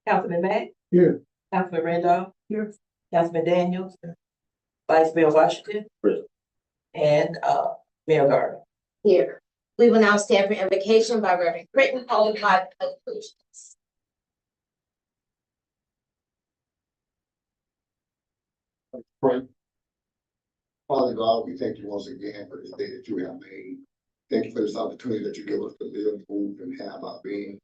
Councilman Mack, Here. Councilman Randolph. Here. Councilman Daniels. Vice Mayor Washington. Present. And, Mayor Garner. Here. We will now stand for invocation by Reverend Critton, followed by conclusions. Pray. Father God, we thank you once again for this day that you have made. Thank you for this opportunity that you give us to live, move, and have our being.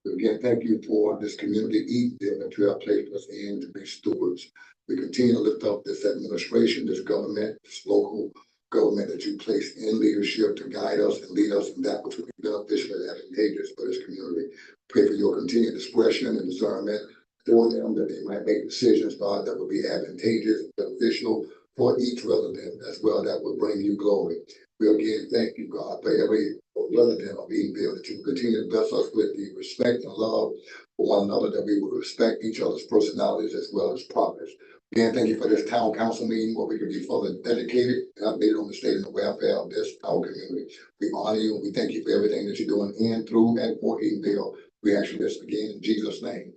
Again, thank you for this community Eatonville that you have placed us in to be stewards. We continue to lift up this administration, this government, this local government that you place in leadership to guide us and lead us in that which will be beneficial and advantageous for this community. Pray for your continued discretion and discernment for them, that they might make decisions, God, that will be advantageous and beneficial for each resident as well, that will bring you glory. We again thank you, God, for every resident of Eatonville, that you continue to bless us with the respect and love for one another, that we will respect each other's personalities as well as progress. Again, thank you for this town council meeting where we can be further dedicated and updated on the state and the welfare of this our community. We honor you and we thank you for everything that you're doing in, through, and for Eatonville. We actually this again in Jesus' name.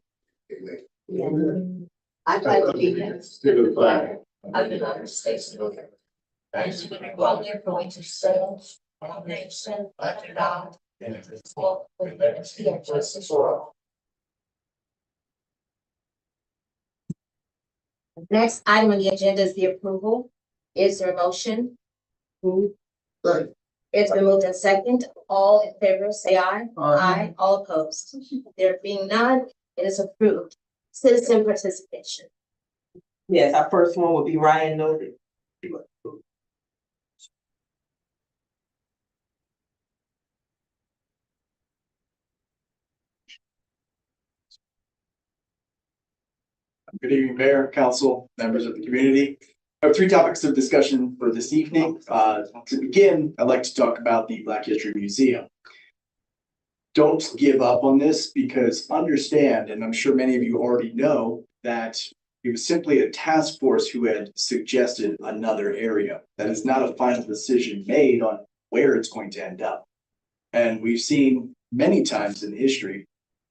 Amen. Amen. I pledge allegiance to the flag of the United States of America, and to the republic for which it stands, one nation, under God, indivisible, with liberty and justice for all. Next item on the agenda is the approval. Is there a motion? Right. It's been moved and second. All in favor, say aye. Aye. All opposed. There being none, it is approved. Citizen participation. Yes, our first one would be Ryan Novick. Good evening, Mayor, Council, members of the community. I have three topics of discussion for this evening. To begin, I'd like to talk about the Black History Museum. Don't give up on this, because understand, and I'm sure many of you already know, that it was simply a task force who had suggested another area. That is not a final decision made on where it's going to end up. And we've seen many times in history,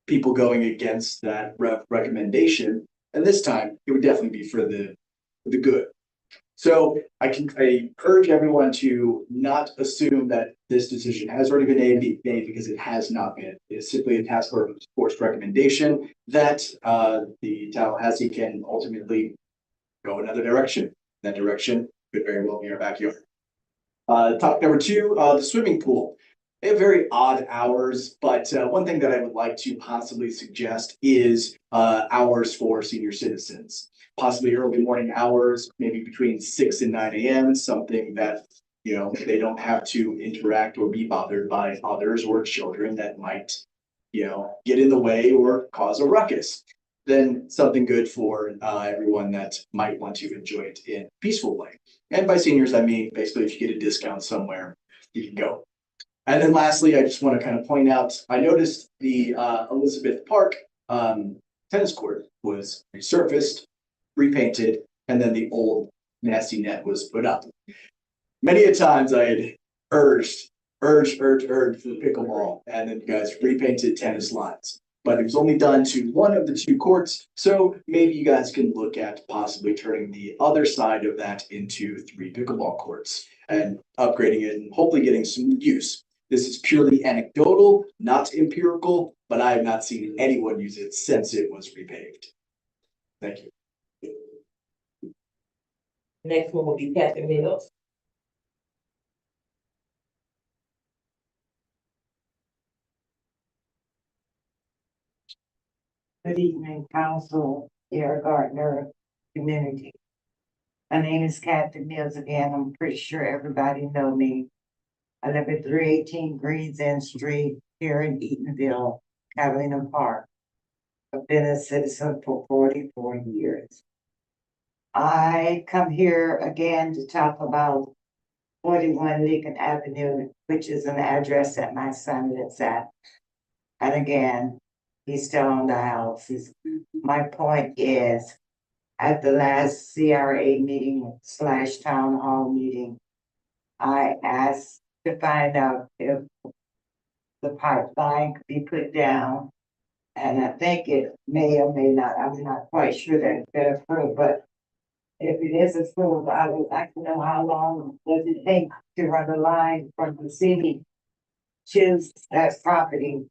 people going against that recommendation. And this time, it would definitely be for the good. So I urge everyone to not assume that this decision has already been made, because it has not been. It's simply a task force recommendation that the Tallahassee can ultimately go another direction. That direction could very well be our backyard. Topic number two, the swimming pool. They have very odd hours, but one thing that I would like to possibly suggest is hours for senior citizens. Possibly early morning hours, maybe between 6 and 9 a.m., something that, you know, they don't have to interact or be bothered by others or children that might, you know, get in the way or cause a ruckus. Then something good for everyone that might want to enjoy it in a peaceful way. And by seniors, I mean, basically, if you get a discount somewhere, you can go. And then lastly, I just want to kind of point out, I noticed the Elizabeth Park tennis court was resurfaced, repainted, and then the old nasty net was put up. Many a times I had urged for pickleball, and then you guys repainted tennis lines. But it was only done to one of the two courts, so maybe you guys can look at possibly turning the other side of that into 3 pickleball courts and upgrading it and hopefully getting some use. This is purely anecdotal, not empirical, but I have not seen anyone use it since it was repaved. Thank you. Next one will be Catherine Mills. Good evening, Council, Mayor Gardner, community. My name is Catherine Mills again. I'm pretty sure everybody know me. I live at 318 Greens End Street here in Eatonville, Catalina Park. I've been a citizen for 44 years. I come here again to talk about 41 Lincoln Avenue, which is an address that my son lives at. And again, he's still on dialysis. My point is, at the last CRA meeting / town hall meeting, I asked to find out if the pipeline could be put down And I think it may or may not, I'm not quite sure that it's been approved, but if it is approved, I would like to know how long does it take to run the line from the city to that property?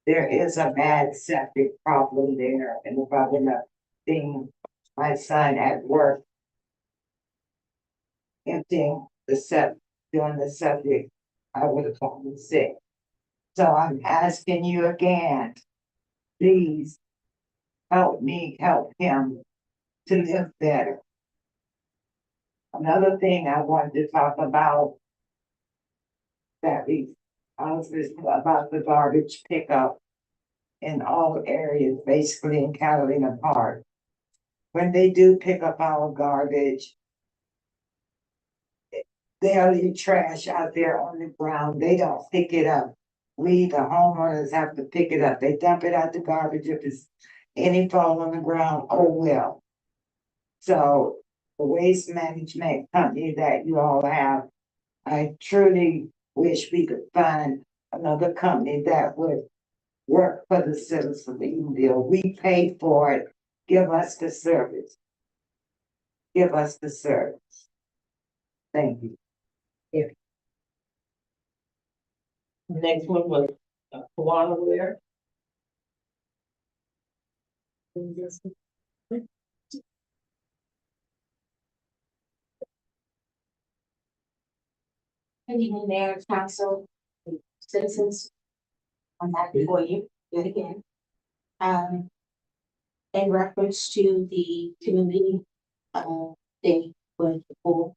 There is a bad septic problem there, and the problem of being my son at work emptying the doing the septic, I would have gotten sick. So I'm asking you again, please help me help him to live better. Another thing I wanted to talk about I was listening about the garbage pickup in all areas, basically in Catalina Park. When they do pick up our garbage, they'll leave trash out there on the ground. They don't pick it up. We, the homeowners, have to pick it up. They dump it out the garbage. If it's any fall on the ground, oh well. So the waste management company that you all have, I truly wish we could find another company that would work for the citizens of Edenville. We pay for it. Give us the service. Give us the service. Thank you. Next one was Kawana Ware. Good evening, Mayor, Council, citizens. I'm happy for you, yet again. In reference to the community, day with the pool.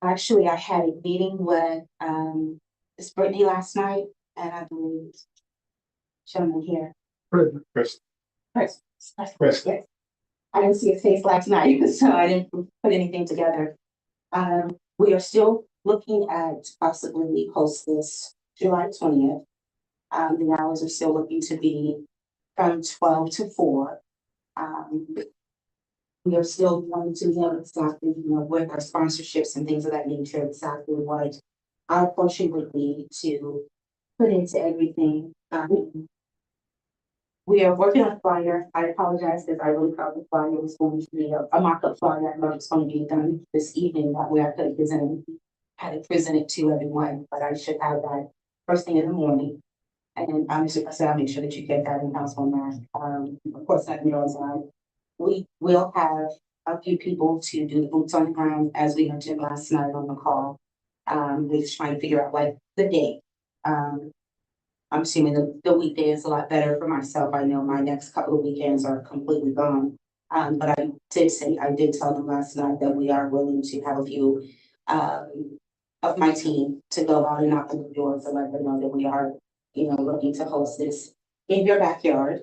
Actually, I had a meeting with, Miss Brittany last night, and I believe gentleman here. Chris. Chris. Yes. I didn't see his face last night, so I didn't put anything together. We are still looking at possibly host this July 20th. The hours are still looking to be from 12 to 4. We are still wanting to know exactly, with our sponsorships and things of that nature, exactly what our portion would be to put into everything. We are working on a flyer. I apologize because I really thought the flyer was going to be a mock-up flyer. I thought it was going to be done this evening. That way I could have had it presented to everyone, but I should have that first thing in the morning. And I said, I'll make sure that you get that in house on that. Of course, that knows we will have a few people to do the boots on the ground, as we mentioned last night on the call. We're just trying to figure out like the day. I'm assuming the weekday is a lot better for myself. I know my next couple of weekends are completely gone. But I did tell them last night that we are willing to have a few of my team to go out and knock on the door to let them know that we are, looking to host this in your backyard.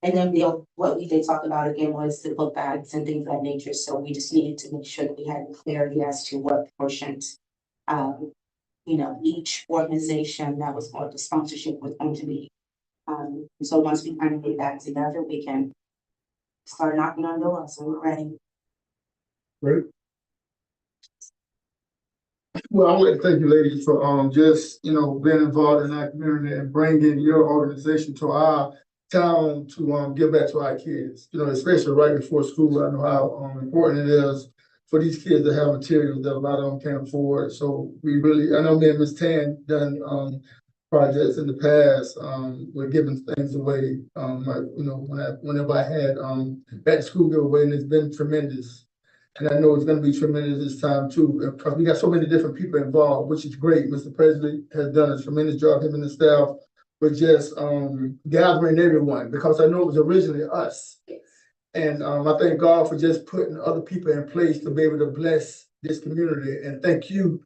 And then what we did talk about again was the book bags and things of that nature. So we just needed to make sure that we had clarity as to what portions, each organization that was going to sponsorship was going to be. So once we kind of get that together, we can start knocking on doors. So we're ready. Great. Well, I want to thank you ladies for just, being involved in our community and bringing your organization to our town to give back to our kids, especially right before school. I know how important it is for these kids to have materials that a lot of them can't afford. So I know me and Ms. Tan done projects in the past. We're giving things away. Whenever I had back to school giveaway, and it's been tremendous. And I know it's going to be tremendous this time too, because we got so many different people involved, which is great. Mr. President has done a tremendous job, him and the staff, with just gathering everyone, because I know it was originally us. And I thank God for just putting other people in place to be able to bless this community. And thank you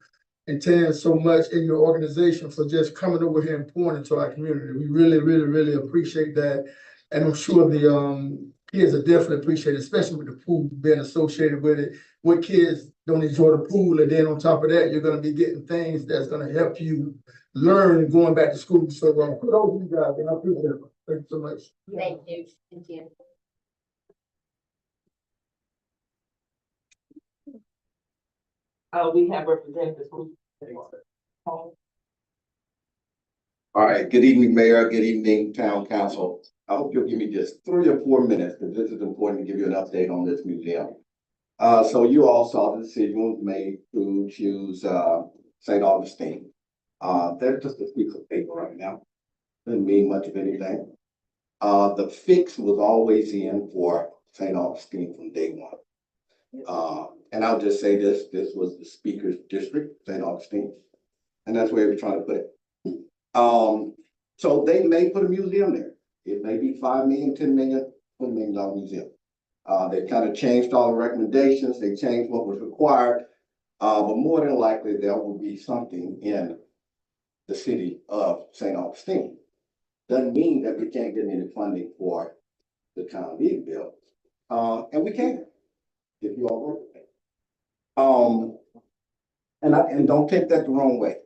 and Tan so much in your organization for just coming over here and pouring into our community. We really, really, really appreciate that. And I'm sure the kids are definitely appreciate it, especially with the pool being associated with it. What kids don't enjoy the pool, and then on top of that, you're going to be getting things that's going to help you learn going back to school. So kudos to you guys, and I appreciate it. Thank you so much. Thank you. Thank you. We have representatives who. All right, good evening, Mayor, good evening, Town Council. I hope you'll give me just 3 or 4 minutes, because this is important to give you an update on this museum. So you all saw the decision was made to choose, St. Augustine. They're just a piece of paper right now. Doesn't mean much of anything. The fix was always in for St. Augustine from day one. And I'll just say this was the speaker's district, St. Augustine, and that's where we're trying to put it. So they may put a museum there. It may be 5 million, 10 million, $20 million museum. They kind of changed all the recommendations. They changed what was required. But more than likely, there will be something in the city of St. Augustine. Doesn't mean that we can't get any funding for the town meeting bill. And we can, if you all work with it. And don't take that the wrong way.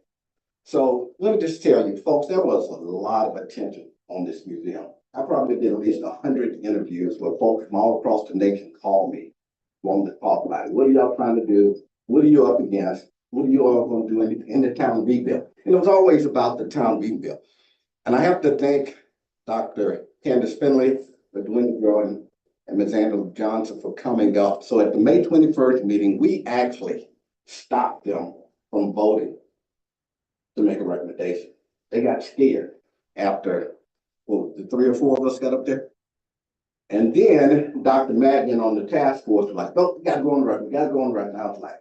So let me just tell you, folks, there was a lot of attention on this museum. I probably did at least 100 interviews where folks from all across the nation called me, wanted to talk about it. What are y'all trying to do? What are you up against? What are you all going to do in the town rebuild? And it was always about the town rebuild. And I have to thank Dr. Candace Finley, Edwina Jordan, and Ms. Angela Johnson for coming up. So at the May 21st meeting, we actually stopped them from voting to make a recommendation. They got scared after, well, the 3 or 4 of us got up there. And then Dr. Madigan on the task force was like, oh, we gotta go on the record, we gotta go on the record. And I was like,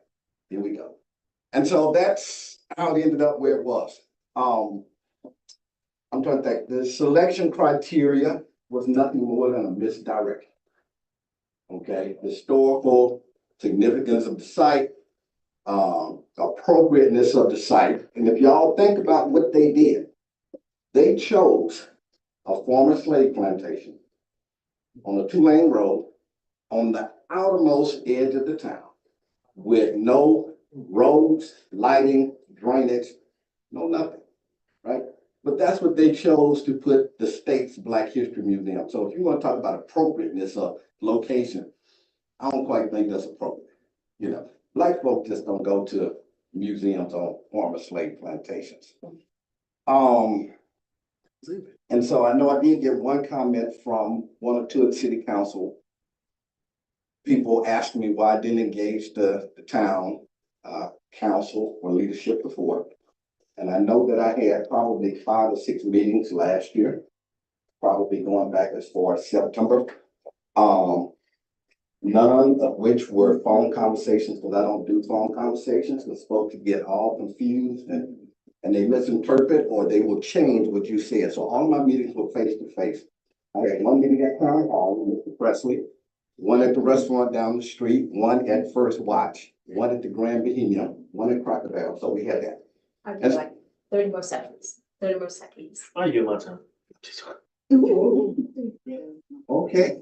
here we go. And so that's how it ended up where it was. I'm trying to think, the selection criteria was nothing more than a misdirection. Okay, historical significance of the site, appropriateness of the site. And if y'all think about what they did, they chose a former slave plantation on a 2-lane road on the outermost edge of the town with no roads, lighting, drainage, no nothing, right? But that's what they chose to put the state's Black History Museum. So if you want to talk about appropriateness of location, I don't quite think that's appropriate. You know, Black folk just don't go to museums on former slave plantations. And so I know I did get one comment from 1 or 2 of the city council people asking me why I didn't engage the town council or leadership before. And I know that I had probably 5 or 6 meetings last year, probably going back as far as September. None of which were phone conversations, because I don't do phone conversations, because folks get all confused and they misinterpret or they will change what you said. So all of my meetings were face to face. I had one meeting at Town Hall with Mr. Presley, one at the restaurant down the street, one at First Watch, one at the Grand Bohemian, one at Cracker Barrel. So we had that. I'd be like 30 more seconds, 30 more seconds. I get my time. Okay.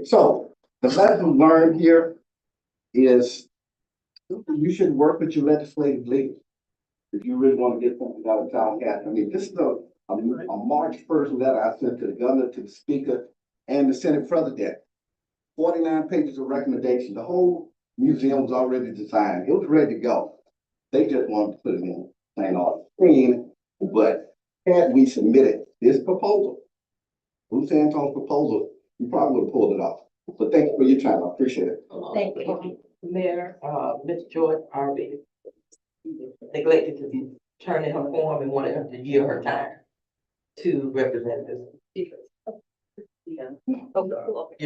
So the lesson learned here is you should work with your legislative leaders. If you really want to get something out of town cat. I mean, this is a March 1st letter I sent to the governor, to the speaker, and the Senate president. 49 pages of recommendation. The whole museum was already designed. It was ready to go. They just wanted to put it in St. Augustine. But had we submitted this proposal, Bruce Anton's proposal, you probably would have pulled it off. But thank you for your time. I appreciate it. Thank you. Mayor, Ms. Jordan already neglected to turn in her form and wanted her to yield her time to represent this. Yeah. You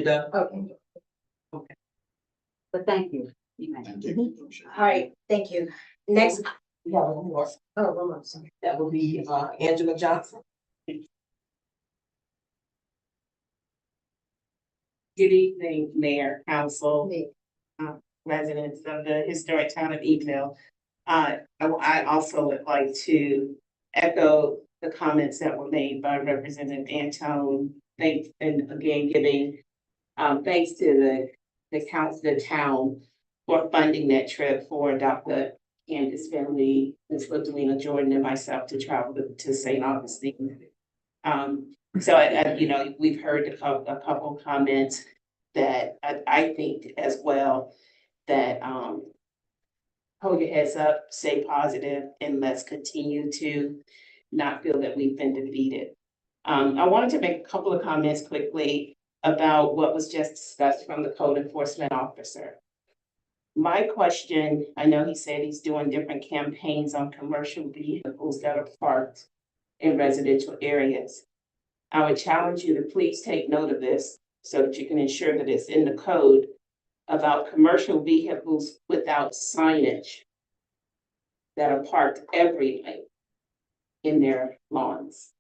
done? Okay. But thank you. All right, thank you. Next, We have one more. oh, one more, sorry. That will be Angela Johnson. Good evening, Mayor, Council, residents of the historic town of Eveville. I also would like to echo the comments that were made by Representative Antone. Thanks, and again, giving thanks to the council, the town for funding that trip for Dr. Candace Finley, Ms. Lillian Jordan, and myself to travel to St. Augustine. So you know, we've heard a couple comments that I think as well that hold your heads up, stay positive, and let's continue to not feel that we've been defeated. I wanted to make a couple of comments quickly about what was just discussed from the code enforcement officer. My question, I know he said he's doing different campaigns on commercial vehicles that are parked in residential areas. I would challenge you to please take note of this so that you can ensure that it's in the code about commercial vehicles without signage that are parked every night in their lawns.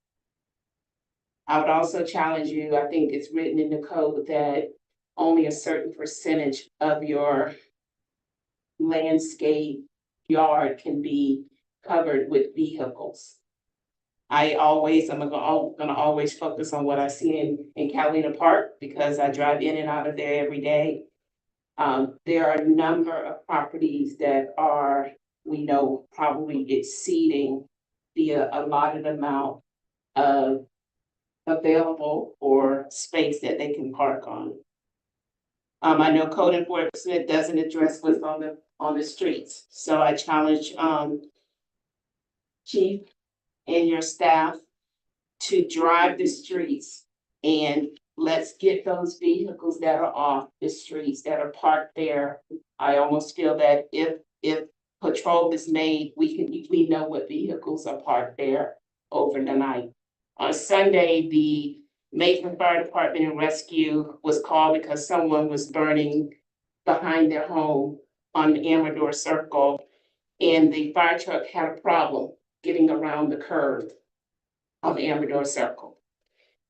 I would also challenge you, I think it's written in the code that only a certain percentage of your landscape yard can be covered with vehicles. I'm gonna always focus on what I see in Catalina Park because I drive in and out of there every day. There are a number of properties that are, we know, probably exceeding the allotted amount of available or space that they can park on. I know code enforcement doesn't address what's on the streets, so I challenge Chief and your staff to drive the streets and let's get those vehicles that are off the streets that are parked there. I almost feel that if patrol is made, we know what vehicles are parked there over the night. On Sunday, the Macon Fire Department and Rescue was called because someone was burning behind their home on the Amador Circle. And the fire truck had a problem getting around the curve of the Amador Circle.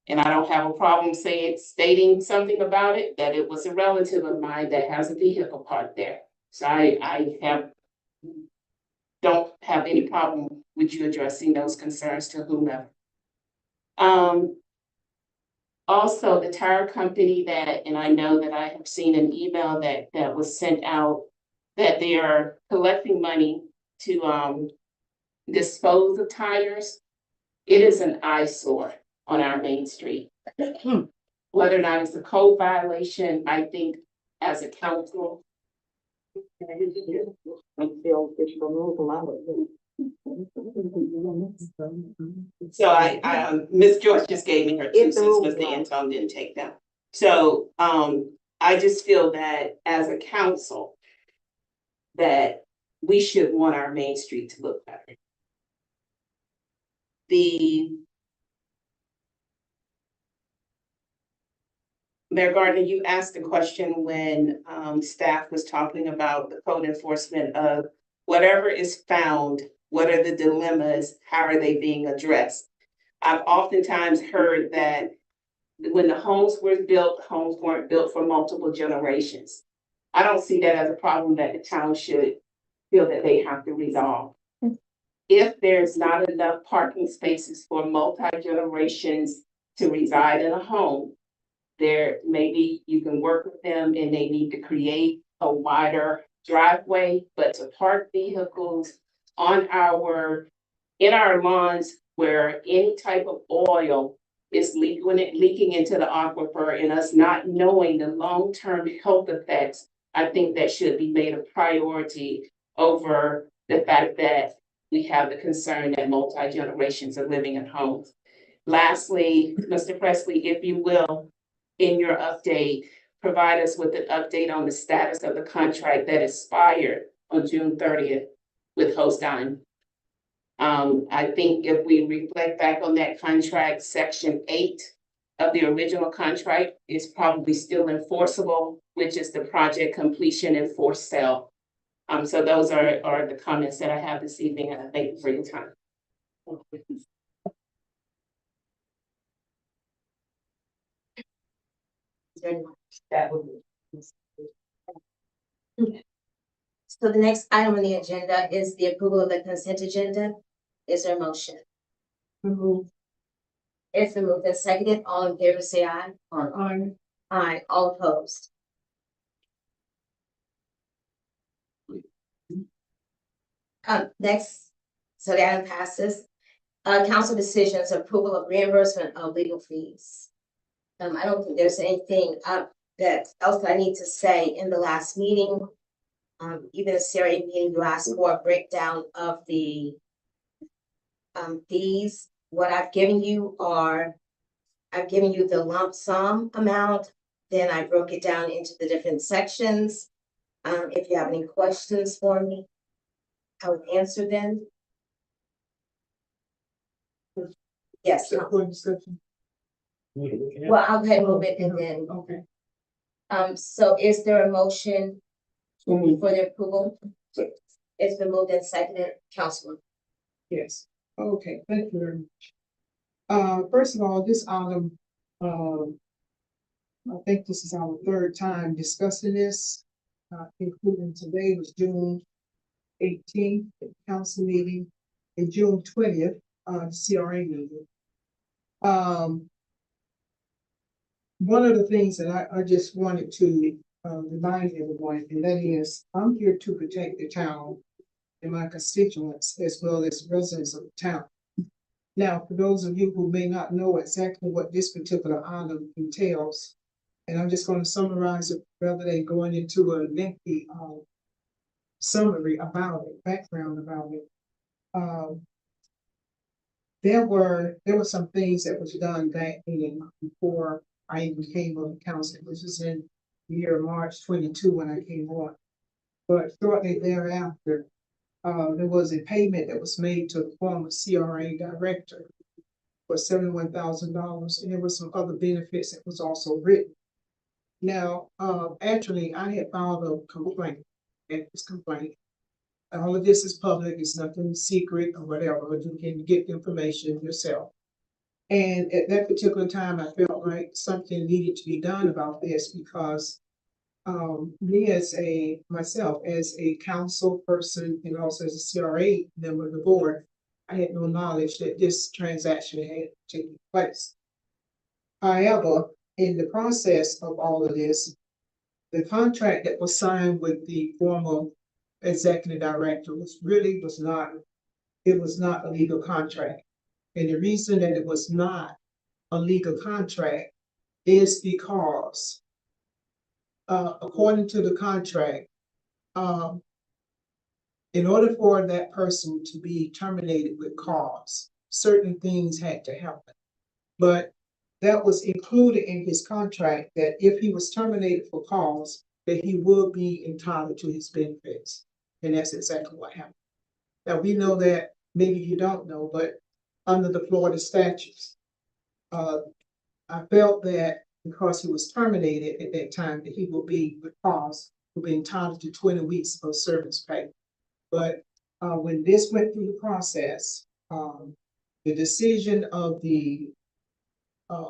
And I don't have a problem stating something about it, that it was a relative of mine that has a vehicle parked there. So I don't have any problem with you addressing those concerns to whomever. Also, the tire company and I know that I have seen an email that was sent out that they are collecting money to dispose of tires. It is an eyesore on our main street. Whether or not it's a code violation, I think as a council. So Ms. Joyce just gave me her 2 cents, Mr. Antone didn't take them. So, I just feel that as a council, that we should want our main street to look better. Mayor Gardner, you asked the question when staff was talking about the code enforcement of whatever is found, what are the dilemmas, how are they being addressed? I've oftentimes heard that when the homes were built, homes weren't built for multiple generations. I don't see that as a problem that the town should feel that they have to resolve. If there's not enough parking spaces for multi-generations to reside in a home, maybe you can work with them and they need to create a wider driveway, but to park vehicles in our lawns where any type of oil is leaking into the aquifer and us not knowing the long-term health effects, I think that should be made a priority over the fact that we have the concern that multi-generations are living in homes. Lastly, Mr. Presley, if you will, in your update, provide us with an update on the status of the contract that expired on June 30th with Holstein. I think if we reflect back on that contract, Section 8 of the original contract is probably still enforceable, which is the project completion and forced sale. So those are the comments that I have this evening, and I thank you for your time. That would be. So the next item on the agenda is the approval of the consent agenda. Is there a motion? It's been moved and seconded. All in favor, say aye. Aye. Aye. All opposed. Next, so the item passes. Council decisions, approval of reimbursement of legal fees. I don't think there's anything that else I need to say. In the last meeting, even the CRA meeting, you asked for a breakdown of the These, what I've given you are, I've given you the lump sum amount, then I broke it down into the different sections. If you have any questions for me, I would answer them. Yes, Except for discussion. well, I'll go ahead and move it and then, Okay. so is there a motion So moved. for the approval? It's been moved and seconded, Councilman. Yes, okay, thank you very much. First of all, this item, I think this is our third time discussing this, including today was June 18th, the council meeting, and June 20th, CRA meeting. One of the things that I just wanted to, remind everyone, and that is, I'm here to protect the town and my constituents as well as residents of the town. Now, for those of you who may not know exactly what this particular item entails, and I'm just going to summarize it rather than going into a lengthy summary about it, background about it. There were some things that was done back in before I even came on the council, which was in the year March 22 when I came on. But shortly thereafter, there was a payment that was made to the former CRA director for $71,000, and there were some other benefits that was also written. Now, actually, I had filed a complaint, ethics complaint. All of this is public, it's nothing secret or whatever, you can get the information yourself. And at that particular time, I felt like something needed to be done about this because myself as a council person and also as a CRA member of the board, I had no knowledge that this transaction had taken place. However, in the process of all of this, the contract that was signed with the former executive director was not a legal contract. And the reason that it was not a legal contract is because according to the contract, in order for that person to be terminated with cause, certain things had to happen. But that was included in his contract that if he was terminated for cause, that he would be entitled to his benefits. And that's exactly what happened. Now, we know that, maybe you don't know, but under the Florida statutes, I felt that because he was terminated at that time, that he would be, because would be entitled to 20 weeks of service pay. But when this went through the process, the decision of the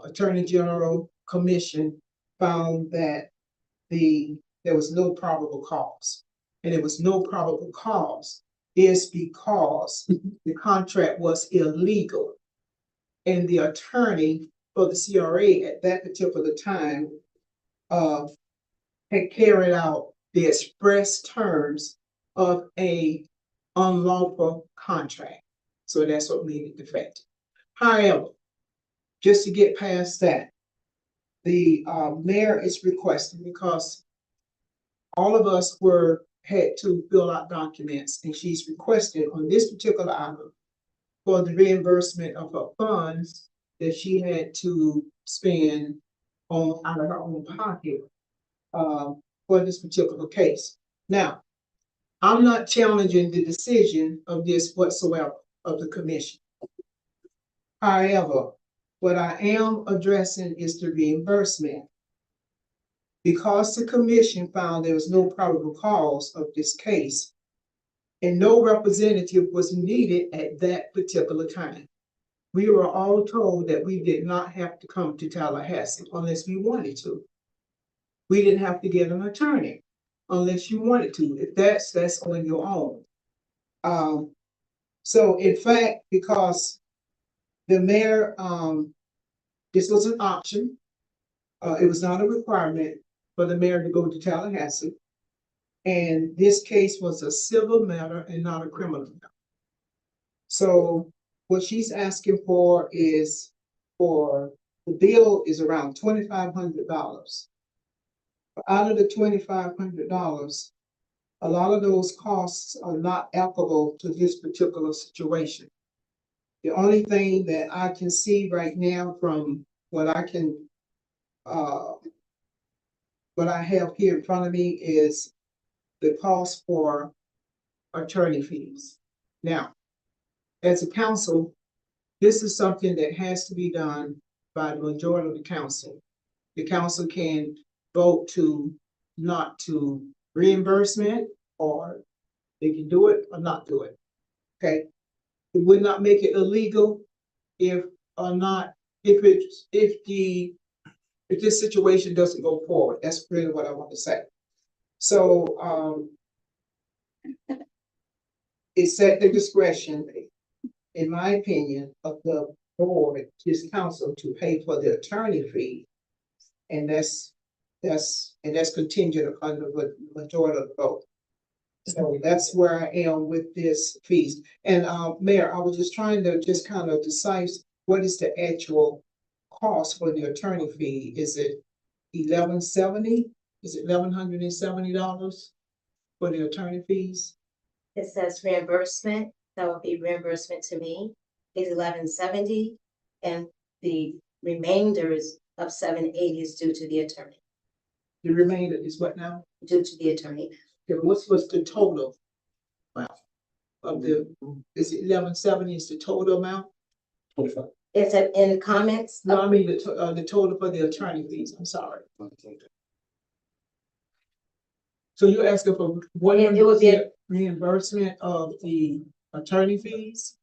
Attorney General Commission found that there was no probable cause. And there was no probable cause is because the contract was illegal. And the attorney for the CRA at that particular time had carried out the express terms of a unlawful contract. So that's what made it defective. However, just to get past that, the mayor is requesting, because all of us had to fill out documents, and she's requested on this particular item for the reimbursement of her funds that she had to spend out of her own pocket for this particular case. Now, I'm not challenging the decision of this whatsoever of the commission. However, what I am addressing is the reimbursement. Because the commission found there was no probable cause of this case, and no representative was needed at that particular time. We were all told that we did not have to come to Tallahassee unless we wanted to. We didn't have to get an attorney unless you wanted to. If that's on your own. So in fact, because the mayor, this was an option. It was not a requirement for the mayor to go to Tallahassee. And this case was a civil matter and not a criminal matter. So what she's asking for is the bill is around $2,500. Out of the $2,500, a lot of those costs are not applicable to this particular situation. The only thing that I can see right now from what I can, what I have here in front of me is the cost for attorney fees. Now, as a council, this is something that has to be done by the majority of the council. The council can vote to not to reimbursement, or they can do it or not do it. Okay? It would not make it illegal if or not, if this situation doesn't go forward. That's really what I want to say. So, it's at the discretion, in my opinion, of the board, this council, to pay for the attorney fee. And that's contingent upon the majority of the vote. So that's where I am with this fees. And, Mayor, I was just trying to just kind of decide what is the actual cost for the attorney fee? Is it $1,170? Is it $1,170 for the attorney fees? It says reimbursement, that would be reimbursement to me, is $1,170, and the remainders of $780 is due to the attorney, The remainder is what now? due to the attorney. Okay, what's the total? Wow. Of the, is it 1170 is the total amount? It's in the comments. No, I mean the total for the attorney fees, I'm sorry. So you're asking for what? It would be Reimbursement of the attorney fees?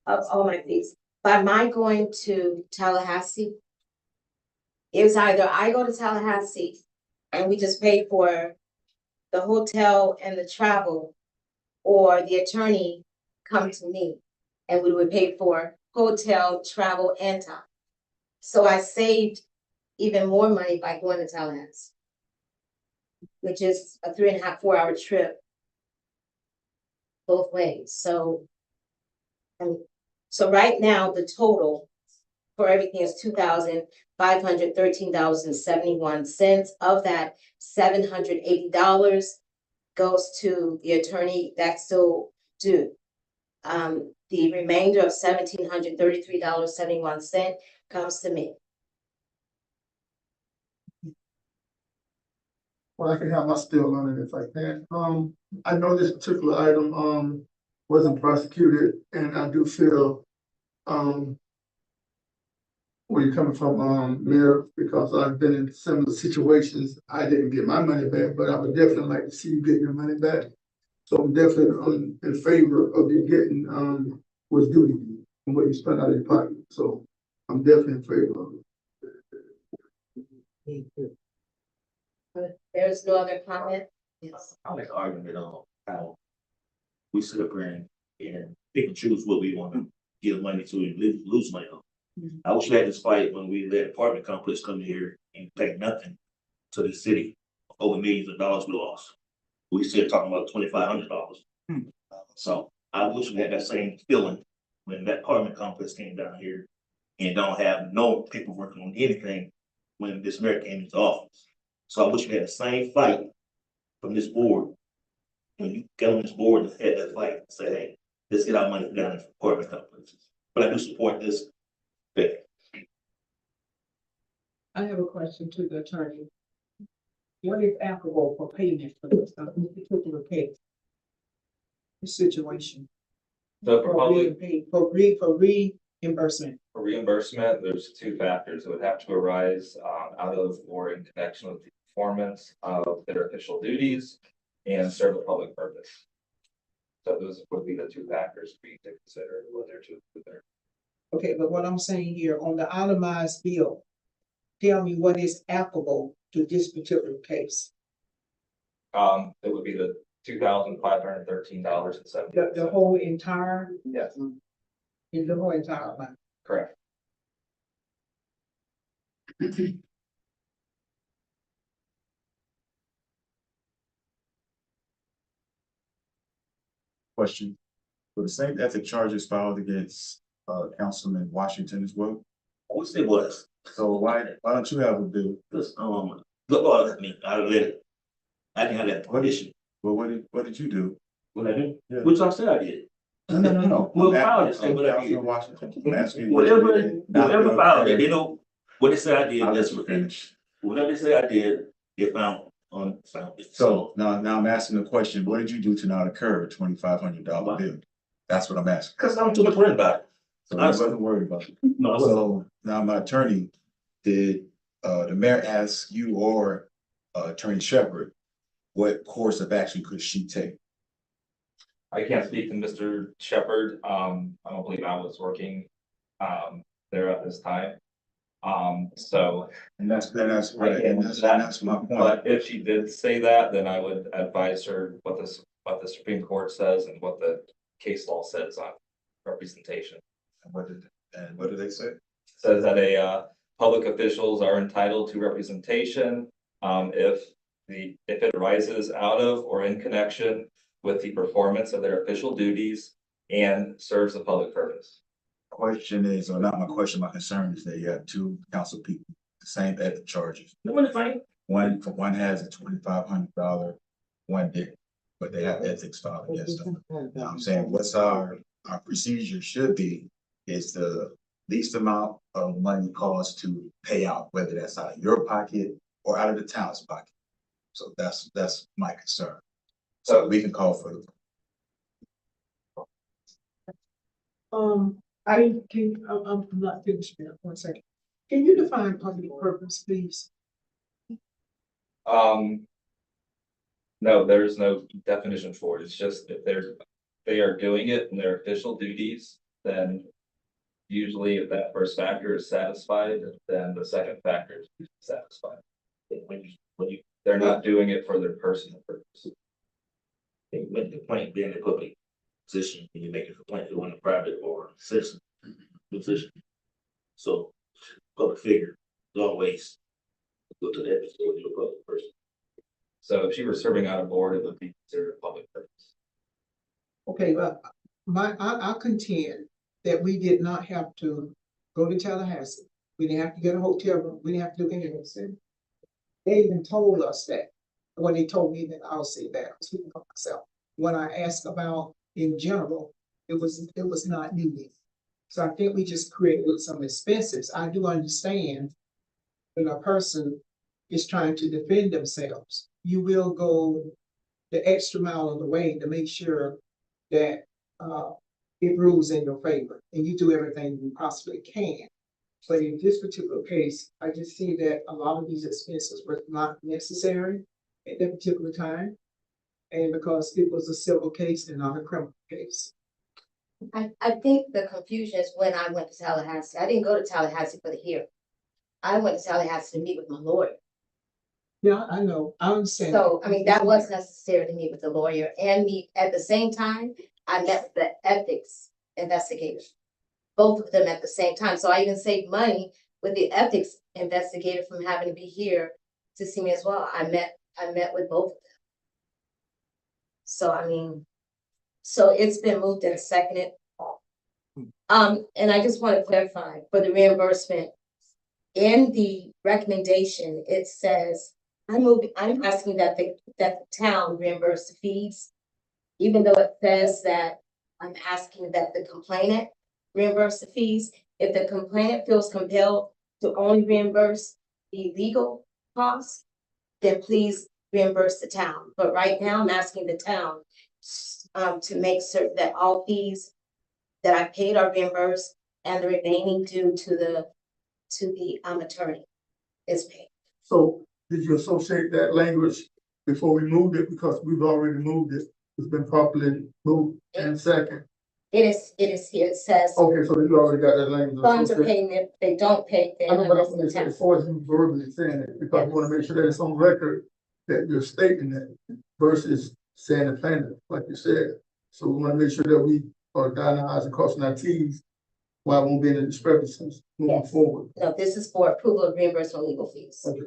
of all my fees. By my going to Tallahassee, it was either I go to Tallahassee and we just pay for the hotel and the travel, or the attorney come to me and we would pay for hotel, travel, and time. So I saved even more money by going to Tallahassee, which is a 3.5, 4-hour trip both ways. So right now, the total for everything is $2,513.71. Of that, $780 goes to the attorney, that's still due. The remainder of $1,733.71 comes to me. Well, I can have my spill on it if I can. I know this particular item, wasn't prosecuted, and I do feel, where you're coming from, Mayor, because I've been in similar situations. I didn't get my money back, but I would definitely like to see you get your money back. So I'm definitely in favor of you getting, what's due to you and what you spent out of your pocket. So I'm definitely in favor of it. There's no other comment? Yes. I like the argument on how we sit up here and pick and choose what we want to give money to and lose money on. I wish we had this fight when we let apartment complex come here and pay nothing to the city, over millions of dollars we lost. We still talking about $2,500. So I wish we had that same feeling when that apartment complex came down here and don't have no paperwork on anything when this mayor came into office. So I wish we had the same fight from this board. When you get on this board and had that fight, say, hey, let's get our money down in apartment complexes. But I do support this. I have a question to the attorney. What is applicable for payment for this particular case? This situation? So for public, For reimbursement. for reimbursement, there's two factors that would have to arise out of or in connection with the performance of their official duties and serve a public purpose. So those would be the two factors for you to consider whether to include there. Okay, but what I'm saying here, on the itemized bill, tell me what is applicable to this particular case. It would be the $2,513.70. The whole entire, Yes, in the whole entire amount. correct. Question. Were the same ethic charges filed against Councilman Washington as well? I wish it was. So why don't you have a bill? Because, look at me, I let it. I didn't have that permission. Well, what did you do? What I do, Yeah. which I said I did. No. Well, filed it, say what I did. Councilman Washington, I'm asking you. Whatever filed it, they know, what they say I did, I'll that's let you what, finish. whatever they say I did, they found it. So now I'm asking the question, what did you do to not incur a $2,500 bill? That's what I'm asking. Cause I'm too much worried about it. So I wasn't worried about it. No, I wasn't. So now my attorney, did the mayor ask you or Attorney Shepherd, what course of action could she take? I can't speak to Mr. Shepherd. I don't believe I was working there at this time. So, And that's right, I can't and answer that. that's my point. but if she did say that, then I would advise her what the Supreme Court says and what the case law says on representation. And what did they say? Says that public officials are entitled to representation if it arises out of or in connection with the performance of their official duties and serves a public purpose. Question is, or not my question, my concern is that you have two council people, the same ethic charges. No one fight. One has a $2,500, one didn't, but they have ethics filed against them. Now I'm saying what's our procedure should be is the least amount of money cost to pay out, whether that's out of your pocket or out of the town's pocket. So that's my concern. So we can call for the. I'm not finished now, 1 second. Can you define public purpose, please? No, there's no definition for it. It's just if they are doing it in their official duties, then usually if that first factor is satisfied, then the second factor is satisfied. They're not doing it for their personal purpose. They make the complaint being a public position, and you make a complaint to one of private or citizen position. So, public figure, is always go to that, go to a public person. So if she were serving on a board, it would be considered a public purpose. Okay, but I contend that we did not have to go to Tallahassee. We didn't have to get a hotel room. We didn't have to do anything. They even told us that. When they told me that, I'll say that, I'm speaking for myself. When I asked about in general, it was not needed. So I think we just created some expenses. I do understand when a person is trying to defend themselves, you will go the extra mile of the way to make sure that it rules in your favor and you do everything you possibly can. But in this particular case, I just see that a lot of these expenses were not necessary at that particular time. And because it was a civil case and not a criminal case. I think the confusion is when I went to Tallahassee. I didn't go to Tallahassee for the hearing. I went to Tallahassee to meet with my lawyer. Yeah, I know, I understand. So, I mean, that was necessary to meet with the lawyer and meet at the same time. I met the ethics investigator, both of them at the same time. So I even saved money with the ethics investigator from having to be here to see me as well. I met with both of them. So, I mean, so it's been moved and seconded. And I just want to clarify for the reimbursement. In the recommendation, it says, I'm asking that the town reimburse the fees. Even though it says that I'm asking that the complainant reimburse the fees. If the complainant feels compelled to only reimburse the legal costs, then please reimburse the town. But right now, I'm asking the town to make certain that all fees that I paid are reimbursed and the remaining due to the attorney is paid. So did you associate that language before we moved it? Because we've already moved it. It's been properly moved and second. It is here. It says Okay, so you already got that language. funds are associated. paid, and if they don't pay, then I know, but it's the as town. far as you verbally saying it, because we wanna make sure that it's on record that you're stating that versus saying it plainly, like you said. So we wanna make sure that we are dotting our i's and crossing our t's while we won't be any discrepancies moving Yes. forward. No, this is for approval of reimbursement of legal fees. Okay.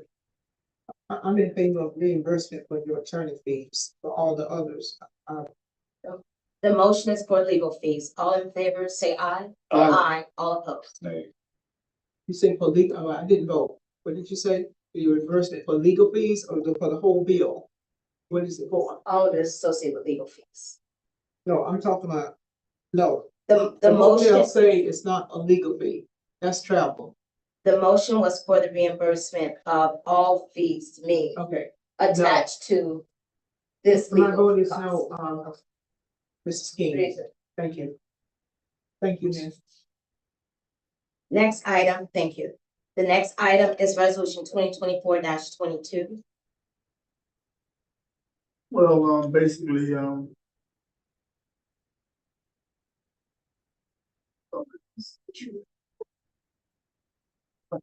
I'm in favor of reimbursement for your attorney fees for all the others. The motion is for legal fees. All in favor, say aye. Aye. All opposed. You said for legal, I didn't vote. What did you say? You reimbursed it for legal fees or for the whole bill? What is it for? All of it is associated with legal fees. No, I'm talking about No, The the hotel motion, say it's not a legal fee. That's travel. the motion was for the reimbursement of all fees to me Okay. attached to this My legal vote is cost. no, Mrs. King. Reason. Thank you. Thank you, Miss. Next item, thank you. The next item is resolution 2024-22. Well, basically,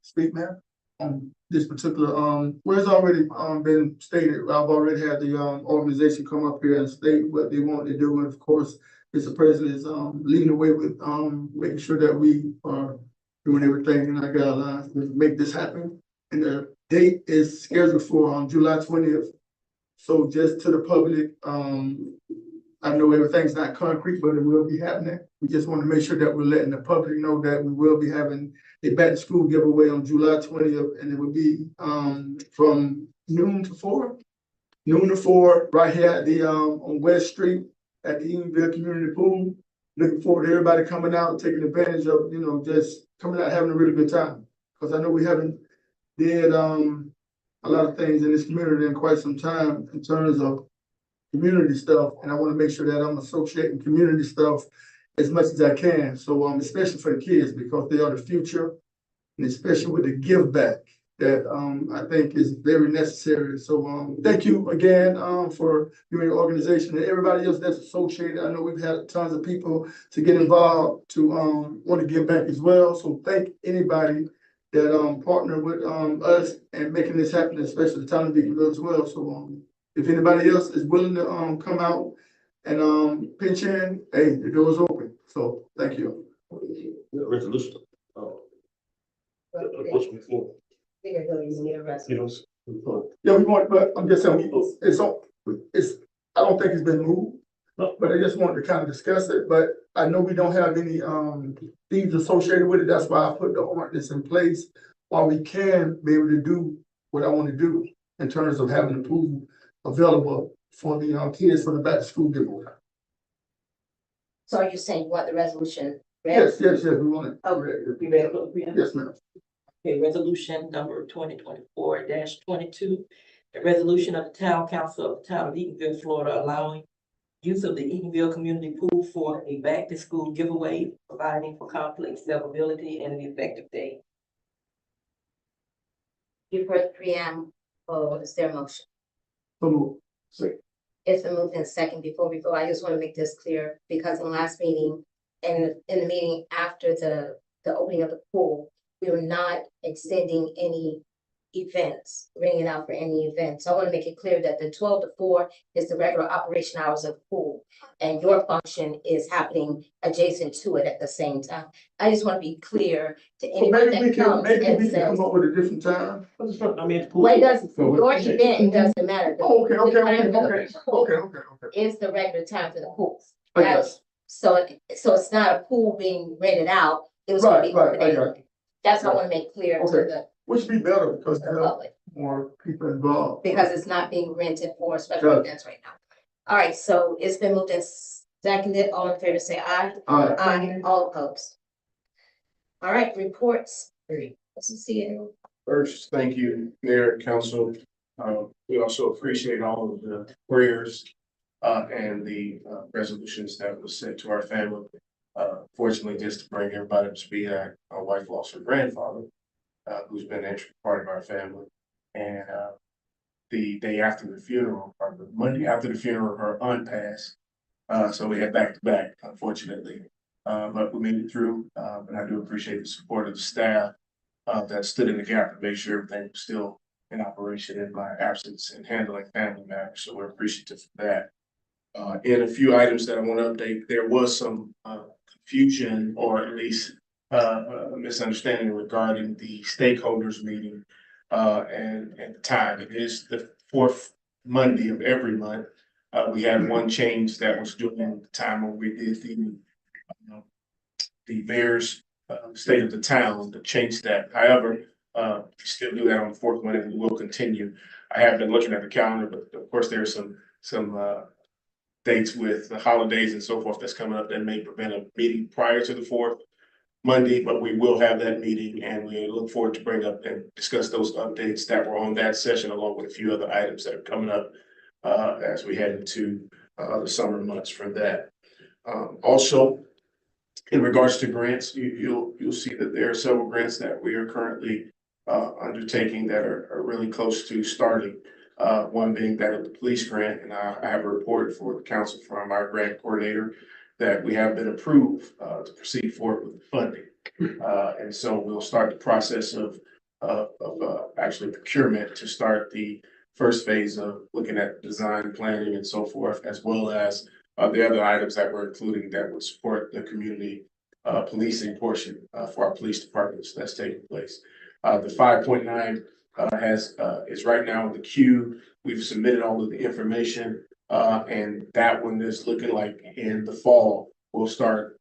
speak, man. This particular, well, it's already, been stated, I've already had the, organization come up here and state what they want to do, and of course, Mr. President is, leading the way with, making sure that we are doing everything in our guidelines to make this happen. And the date is scheduled for, July 20th. So just to the public, I know everything's not concrete, but it will be happening. We just want to make sure that we're letting the public know that we will be having a back to school giveaway on July 20th, and it will be from noon to 4. Noon to 4, right here at the on West Street at the Edenville Community Pool. Looking forward to everybody coming out, taking advantage of, just coming out, having a really good time. Because I know we haven't did a lot of things in this community in quite some time in terms of community stuff, and I want to make sure that I'm associating community stuff as much as I can. So especially for the kids, because they are the future, and especially with the give back that I think is very necessary. So thank you again for your organization and everybody else that's associated. I know we've had tons of people to get involved to want to give back as well. So thank anybody that partner with us and making this happen, especially the town of Deaconville as well. So if anybody else is willing to come out and pitch in, hey, the door's open. So thank you. Resolution. What's before? Figure you need a resolution. Yeah, we want, but I'm just saying, I don't think it's been moved. But I just wanted to kind of discuss it, but I know we don't have any fees associated with it. That's why I put the ordinance in place while we can be able to do what I want to do in terms of having the pool available for the kids for the back to school giveaway. So are you saying you want the resolution read? Yes, we want it. Oh. You ready for the Yes, ma'am. Okay, resolution number 2024-22. A resolution of the town council of the town of Edenville, Florida, allowing use of the Edenville Community Pool for a back-to-school giveaway, providing for conflict severability and the effective date. You've heard the preamble. Is there a motion? So moved. It's been moved in second. Before we go, I just want to make this clear, because in the last meeting and in the meeting after the opening of the pool, we were not extending any events, ringing out for any events. So I want to make it clear that the 12 to 4 is the regular operation hours of the pool, and your function is happening adjacent to it at the same time. I just want to be clear to So anyone maybe we that can, comes and says, come up with a different time. I mean, well, it doesn't, your event, it doesn't matter. The- Oh, okay. the pool Okay. Is the regular time for the pools. I guess. So it's not a pool being rented out. It was gonna be Right, open I anyway. got it. That's what I want to make clear to Okay. Which would be better because the there are public, more people involved. because it's not being rented for special Got it. events right now. All right, so it's been moved and seconded. All in favor, say aye. All right. Aye, all opposed. All right, reports. Let's see it. First, thank you, Mayor and Council. We also appreciate all of the prayers and the resolutions that was sent to our family. Fortunately, just to bring everybody up to speed, our wife lost her grandfather, who's been an integral part of our family. And the day after the funeral, or the Monday after the funeral, her aunt passed. So we had back to back, unfortunately. But we made it through, and I do appreciate the support of the staff that stood in the gap to make sure everything was still in operation in my absence and handling family matters. So we're appreciative of that. In a few items that I want to update, there was some confusion, or at least a misunderstanding regarding the stakeholders meeting and the time. It is the fourth Monday of every month. We had one change that was during the time when we did the mayor's state of the town to change that. However, we still do that on the fourth Monday, and we will continue. I have been looking at the calendar, but of course there's some dates with the holidays and so forth that's coming up that may prevent a meeting prior to the fourth Monday, but we will have that meeting and we look forward to bring up and discuss those updates that were on that session, along with a few other items that are coming up as we head into the summer months for that. Also, in regards to grants, you'll see that there are several grants that we are currently undertaking that are really close to starting. One being that of the police grant, and I have a report for the council from our grant coordinator that we have been approved to proceed forward with the funding. And so we'll start the process of actually procurement to start the first phase of looking at design, planning, and so forth, as well as the other items that we're including that would support the community policing portion for our police departments that's taking place. The 5.9 is right now in the queue. We've submitted all of the information, and that one is looking like in the fall, we'll start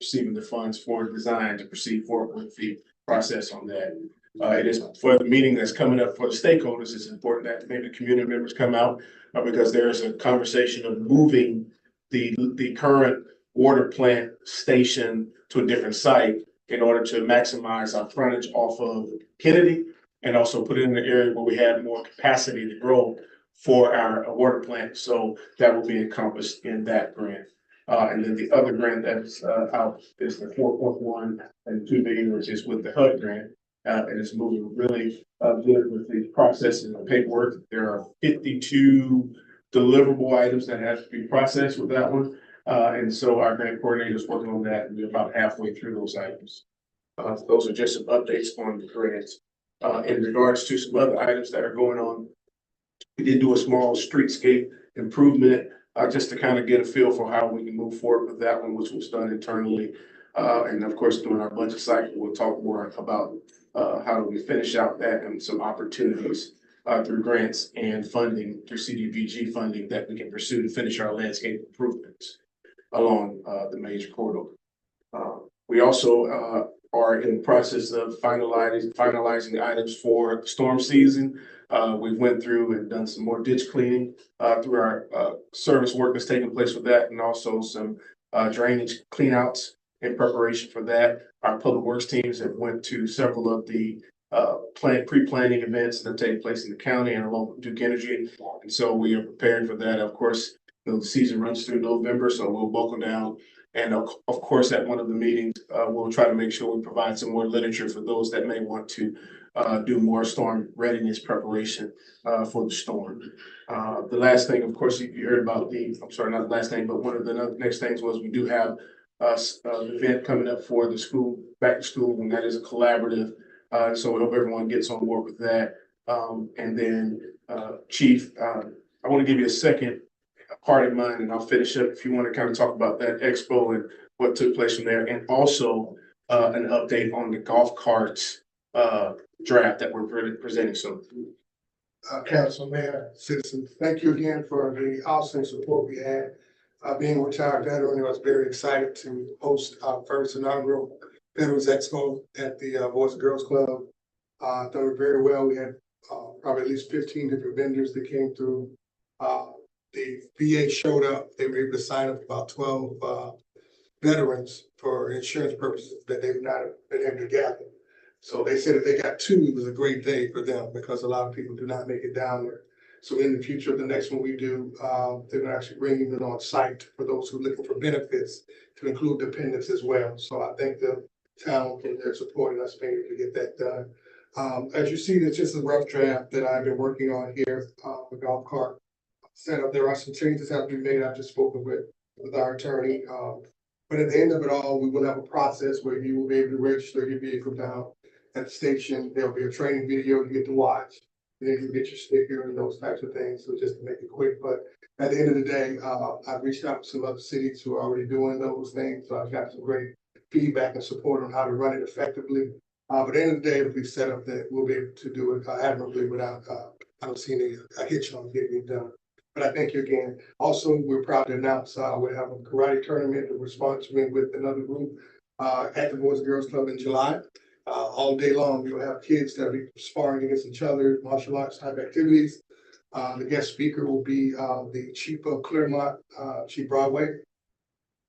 receiving the funds for design to proceed forward with the process on that. It is for the meeting that's coming up for the stakeholders. It's important that maybe community members come out because there's a conversation of moving the current water plant station to a different site in order to maximize our frontage off of Kennedy and also put it in an area where we have more capacity to grow for our water plant. So that will be encompassed in that grant. And then the other grant that's out is the 4.1 and 2 million, which is with the HUD grant. And it's moving really good with the processing and paperwork. There are 52 deliverable items that have to be processed with that one. And so our grant coordinator is working on that, and we're about halfway through those items. Those are just some updates on the grants. In regards to some other items that are going on, we did do a small streetscape improvement just to kind of get a feel for how we can move forward with that one, which was done internally. And of course, during our budget cycle, we'll talk more about how do we finish out that and some opportunities through grants and funding through CDBG funding that we can pursue to finish our landscape improvements along the major corridor. We also are in the process of finalizing the items for the storm season. We went through and done some more ditch cleaning through our service work that's taking place with that, and also some drainage cleanouts in preparation for that. Our public works teams have went to several of the pre-planning events that are taking place in the county and along with Duke Energy. And so we are preparing for that. Of course, the season runs through November, so we'll buckle down. And of course, at one of the meetings, we'll try to make sure we provide some more literature for those that may want to do more storm readiness preparation for the storm. The last thing, of course, you heard about I'm sorry, not the last thing, but one of the next things was we do have an event coming up for the school, back to school, and that is a collaborative. So we hope everyone gets on board with that. And then, Chief, I want to give you a second part in mind, and I'll finish up if you want to kind of talk about that expo and what took place from there, and also an update on the golf carts draft that we're presenting soon. Council, Mayor, citizens, thank you again for the awesome support we had. Being a retired veteran, I was very excited to host our first inaugural Veterans Expo at the Boys and Girls Club. Done it very well. We had probably at least 15 different vendors that came through. The VA showed up. They were able to sign up about 12 veterans for insurance purposes that they've not been able to gather. So they said if they got 2, it was a great day for them because a lot of people do not make it down there. So in the future, the next one we do, they're gonna actually bring it on site for those who are looking for benefits to include dependents as well. So I thank the town for their support and us being able to get that done. As you see, it's just a rough draft that I've been working on here, the golf cart setup. There are some changes that have to be made. I've just spoken with our attorney. But at the end of it all, we will have a process where you will be able to register your vehicle down at the station. There'll be a training video you get to watch. And then you get your sticker and those types of things. So just to make it quick, but at the end of the day, I've reached out to some other cities who are already doing those things. So I've got some great feedback and support on how to run it effectively. But at the end of the day, it'll be set up that we'll be able to do it admirably without, I don't see any hitch on getting it done. But I thank you again. Also, we're proud to announce we have a karate tournament that we're sponsoring with another group at the Boys and Girls Club in July. All day long, we'll have kids that will be sparring against each other, martial arts type activities. The guest speaker will be the chief of Claremont, Chief Broadway,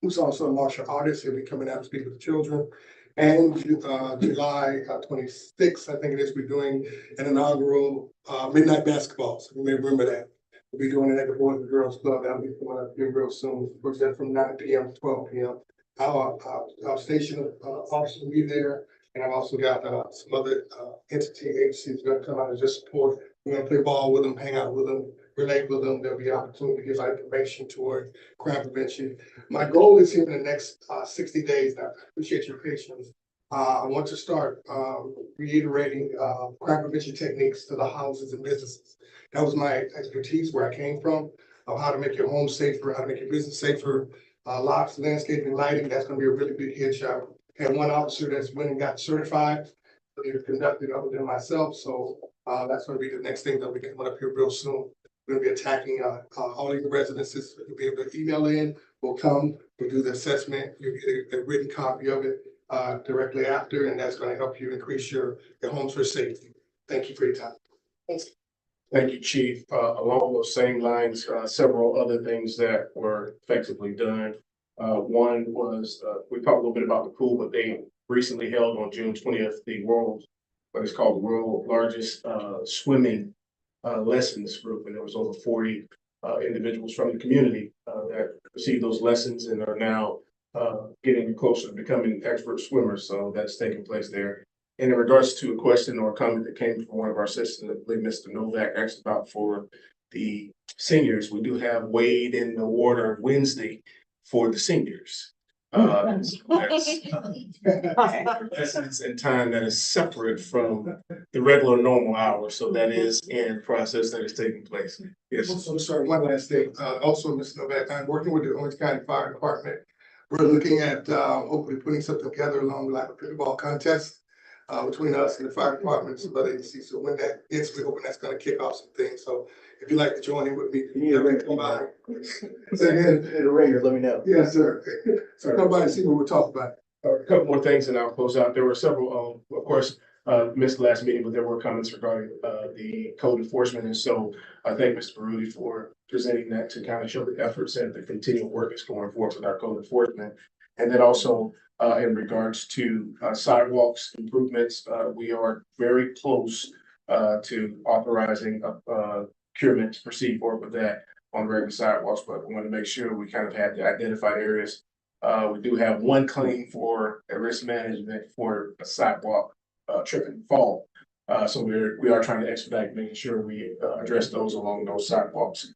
who's also a martial artist. He'll be coming out to speak with the children. And July 26th, I think it is, we're doing an inaugural midnight basketball. So you may remember that. We'll be doing it at the Boys and Girls Club. That'll be coming up here real soon. We're set from 9 p.m. to 12 p.m. Our station officer will be there. And I've also got some other entity agencies going to come out and just support. We're going to play ball with them, hang out with them, relate with them. There'll be opportunity to give out information toward crime prevention. My goal is here in the next 60 days. I appreciate your patience. I want to start reiterating crime prevention techniques to the houses and businesses. That was my expertise, where I came from, of how to make your home safer, how to make your business safer. Locks, landscaping, lighting, that's going to be a really big headshot. Had one officer that's went and got certified. They're conducted other than myself, so that's going to be the next thing that we coming up here real soon. We're going to be attacking all of the residences. You'll be able to email in. We'll come. We'll do the assessment. You'll get a written copy of it directly after, and that's going to help you increase your homes for safety. Thank you for your time. Thanks. Thank you, Chief. Along those same lines, several other things that were effectively done. One was, we talked a little bit about the pool, but they recently held on June 20th, what is called the world's largest swimming lessons group. And there was over 40 individuals from the community that received those lessons and are now getting closer to becoming expert swimmers. So that's taking place there. And in regards to a question or a comment that came from one of our citizens, I believe Mr. Novak asked about for the seniors, we do have Wade in the Water Wednesday for the seniors. That's lessons in time that is separate from the regular normal hours. So that is in process that is taking place. Yes. Also, sorry, one last thing. Also, Mr. Novak, I'm working with the Orange County Fire Department. We're looking at hopefully putting something together along like a pickleball contest between us and the fire department and some other agencies. So when that is, we're hoping that's going to kick off some things. So if you'd like to join in with me, come by. Let me know. Yes, sir. So come by and see what we're talking about. A couple more things and I'll close out. There were several, of course, missed the last meeting, but there were comments regarding the code enforcement. And so I thank Mr. Baruti for presenting that to kind of show the efforts and the continual work that's going forth with our code enforcement. And then also in regards to sidewalks improvements, we are very close to authorizing procurement to proceed forward with that on regular sidewalks, but we want to make sure we kind of have the identified areas. We do have one claim for a risk management for a sidewalk trip and fall. So we are trying to expedite making sure we address those along those sidewalks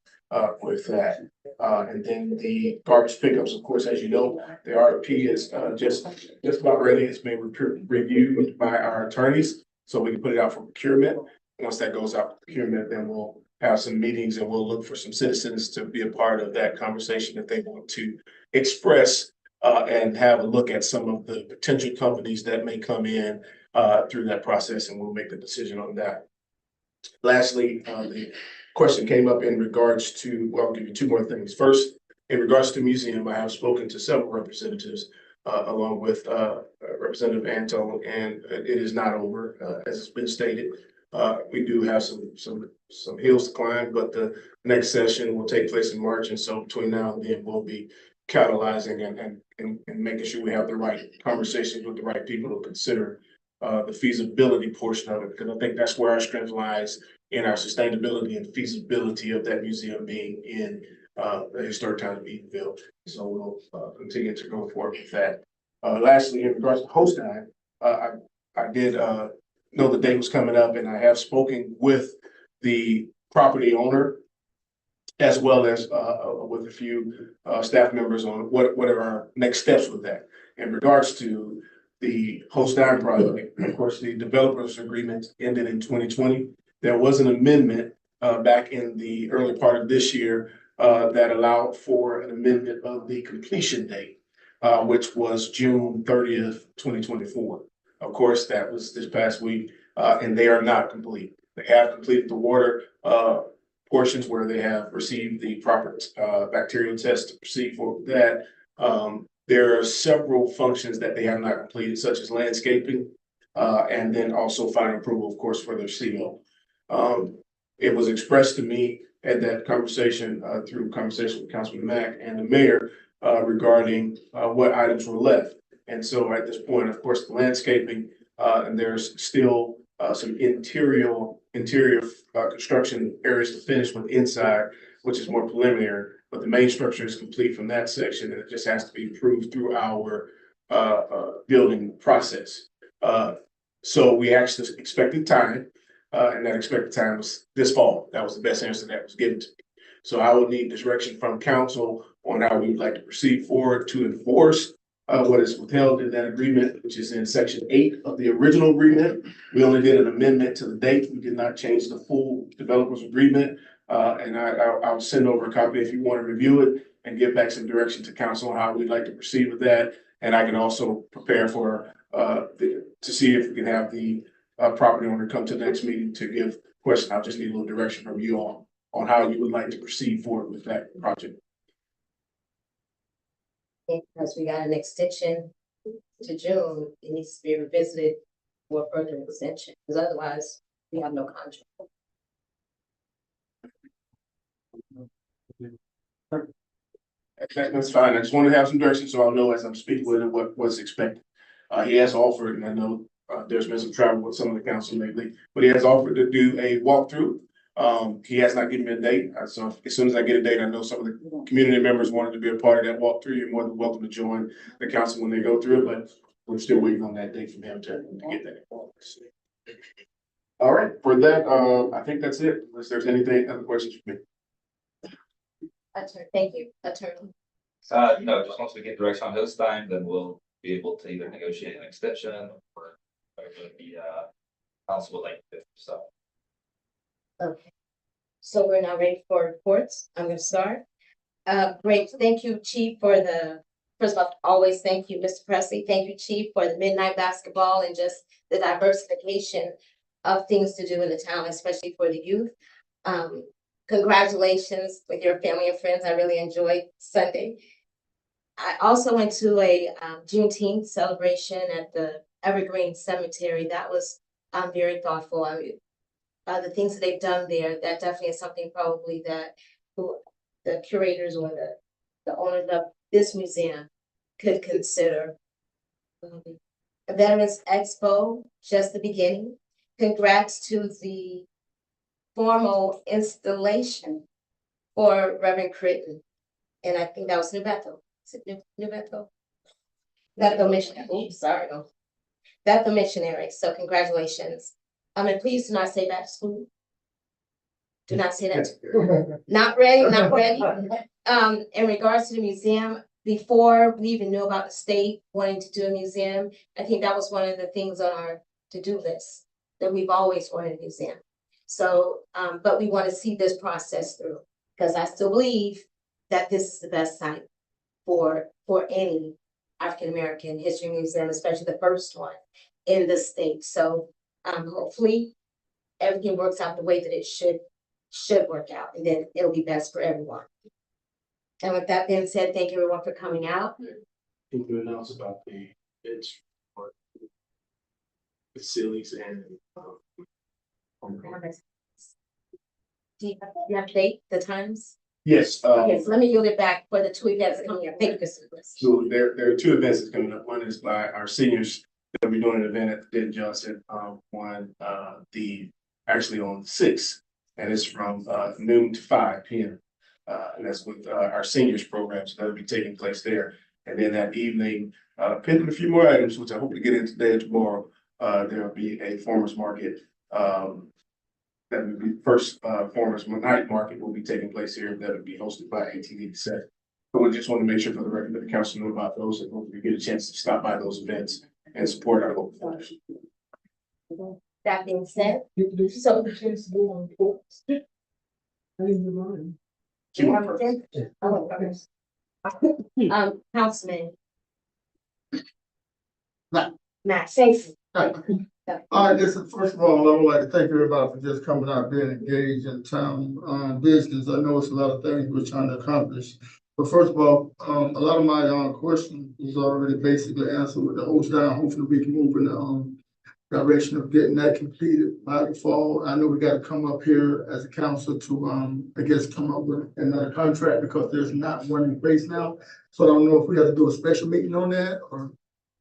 with that. And then the garbage pickups, of course, as you know, the RFP is just about ready. It's been reviewed by our attorneys, so we can put it out for procurement. Once that goes out for procurement, then we'll have some meetings and we'll look for some citizens to be a part of that conversation if they want to express and have a look at some of the potential companies that may come in through that process, and we'll make the decision on that. Lastly, the question came up in regards to, well, I'll give you two more things. First, in regards to museum, I have spoken to several representatives along with Representative Anton, and it is not over, as it's been stated. We do have some hills to climb, but the next session will take place in March, and so between now and then we'll be catalyzing and making sure we have the right conversations with the right people to consider the feasibility portion of it, because I think that's where our strength lies, in our sustainability and feasibility of that museum being in the historic town of Eatonville. So we'll continue to go forward with that. Lastly, in regards to Holstein, I did know the date was coming up, and I have spoken with the property owner as well as with a few staff members on what are our next steps with that. In regards to the Holstein project, of course, the developers agreement ended in 2020. There was an amendment back in the early part of this year that allowed for an amendment of the completion date, which was June 30th, 2024. Of course, that was this past week, and they are not complete. They have completed the water portions where they have received the proper bacterial test to proceed for that. There are several functions that they have not completed, such as landscaping, and then also final approval, of course, for their CO. it was expressed to me at that conversation, through conversation with Councilman Mack and the mayor, regarding, what items were left. And so at this point, of course, the landscaping, and there's still, some interior, construction areas to finish with inside, which is more preliminary. But the main structure is complete from that section, and it just has to be approved through our, building process. So we actually expected time, and that expected time was this fall. That was the best answer that was given to me. So I would need direction from council on how we would like to proceed forward to enforce what is withheld in that agreement, which is in section 8 of the original agreement. We only did an amendment to the date. We did not change the full developers agreement. And I'll send over a copy if you want to review it and give back some direction to council on how we'd like to proceed with that. And I can also prepare for to see if we can have the property owner come to the next meeting to give questions. I'll just need a little direction from you all on how you would like to proceed forward with that project. Because we got an extension to June, it needs to be revisited for further extension, because otherwise we have no contract. That's fine. I just want to have some direction so I'll know as I'm speaking with him what's expected. He has offered, and I know there's been some travel with some of the council lately, but he has offered to do a walkthrough. He has not given me a date, so as soon as I get a date, I know some of the community members wanted to be a part of that walkthrough. You're more than welcome to join the council when they go through it, but we're still waiting on that date from him to get that. All right, for that, I think that's it, unless there's anything, other questions for me. Attorney, thank you, attorney. No, just once we get direction on his time, then we'll be able to either negotiate an extension or whatever the council would like to do, so. Okay. So we're now ready for reports. I'm gonna start. Great, thank you, Chief, for the, first of all, always thank you, Mr. Presley. Thank you, Chief, for the midnight basketball and just the diversification of things to do in the town, especially for the youth. Congratulations with your family and friends. I really enjoyed Sunday. I also went to a Juneteenth celebration at the Evergreen Cemetery. That was very thoughtful. I mean, the things that they've done there, that definitely is something probably that the curators or the owners of this museum could consider. A Veterans Expo, just the beginning. Congrats to the formal installation for Reverend Critton. And I think that was New Bethel. Is it New Bethel? Bethel Missionary. Oops, sorry. Bethel Missionary. So congratulations. And please do not say back to school. Do not say that. Not ready, not ready. In regards to the museum, before we even knew about the state wanting to do a museum, I think that was one of the things on our to-do list, that we've always wanted a museum. So, but we want to see this process through, because I still believe that this is the best site for any African-American history museum, especially the first one in the state. So hopefully everything works out the way that it should work out, and then it'll be best for everyone. And with that being said, thank you everyone for coming out. Can you announce about the bids for facilities and Do you have a date, the times? yes, Okay, so let me yield it back for the two events coming up. Thank you, Mr. Lewis. so there are two events that's coming up. One is by our seniors. They'll be doing an event at the Denton Johnson, on actually on the 6th, and it's from noon to 5 p.m. And that's with our seniors program, so that'll be taking place there. And then that evening, pending a few more items, which I hope to get in today and tomorrow, there'll be a farmers market. That will be first farmers night market will be taking place here. That will be hosted by 1887. But we just want to make sure for the record that the council know about those, and hopefully get a chance to stop by those events and support our local farmers. That being said, so the chance to go on reports. Councilman. Matt, thank you. All right, listen, first of all, I would like to thank everybody for just coming out, being engaged in town business. I know it's a lot of things we're trying to accomplish. But first of all, a lot of my question was already basically answered with the host down. Hopefully we can move in direction of getting that completed by the fall. I know we gotta come up here as a council to, I guess, come up with another contract because there's not one in place now. So I don't know if we have to do a special meeting on that or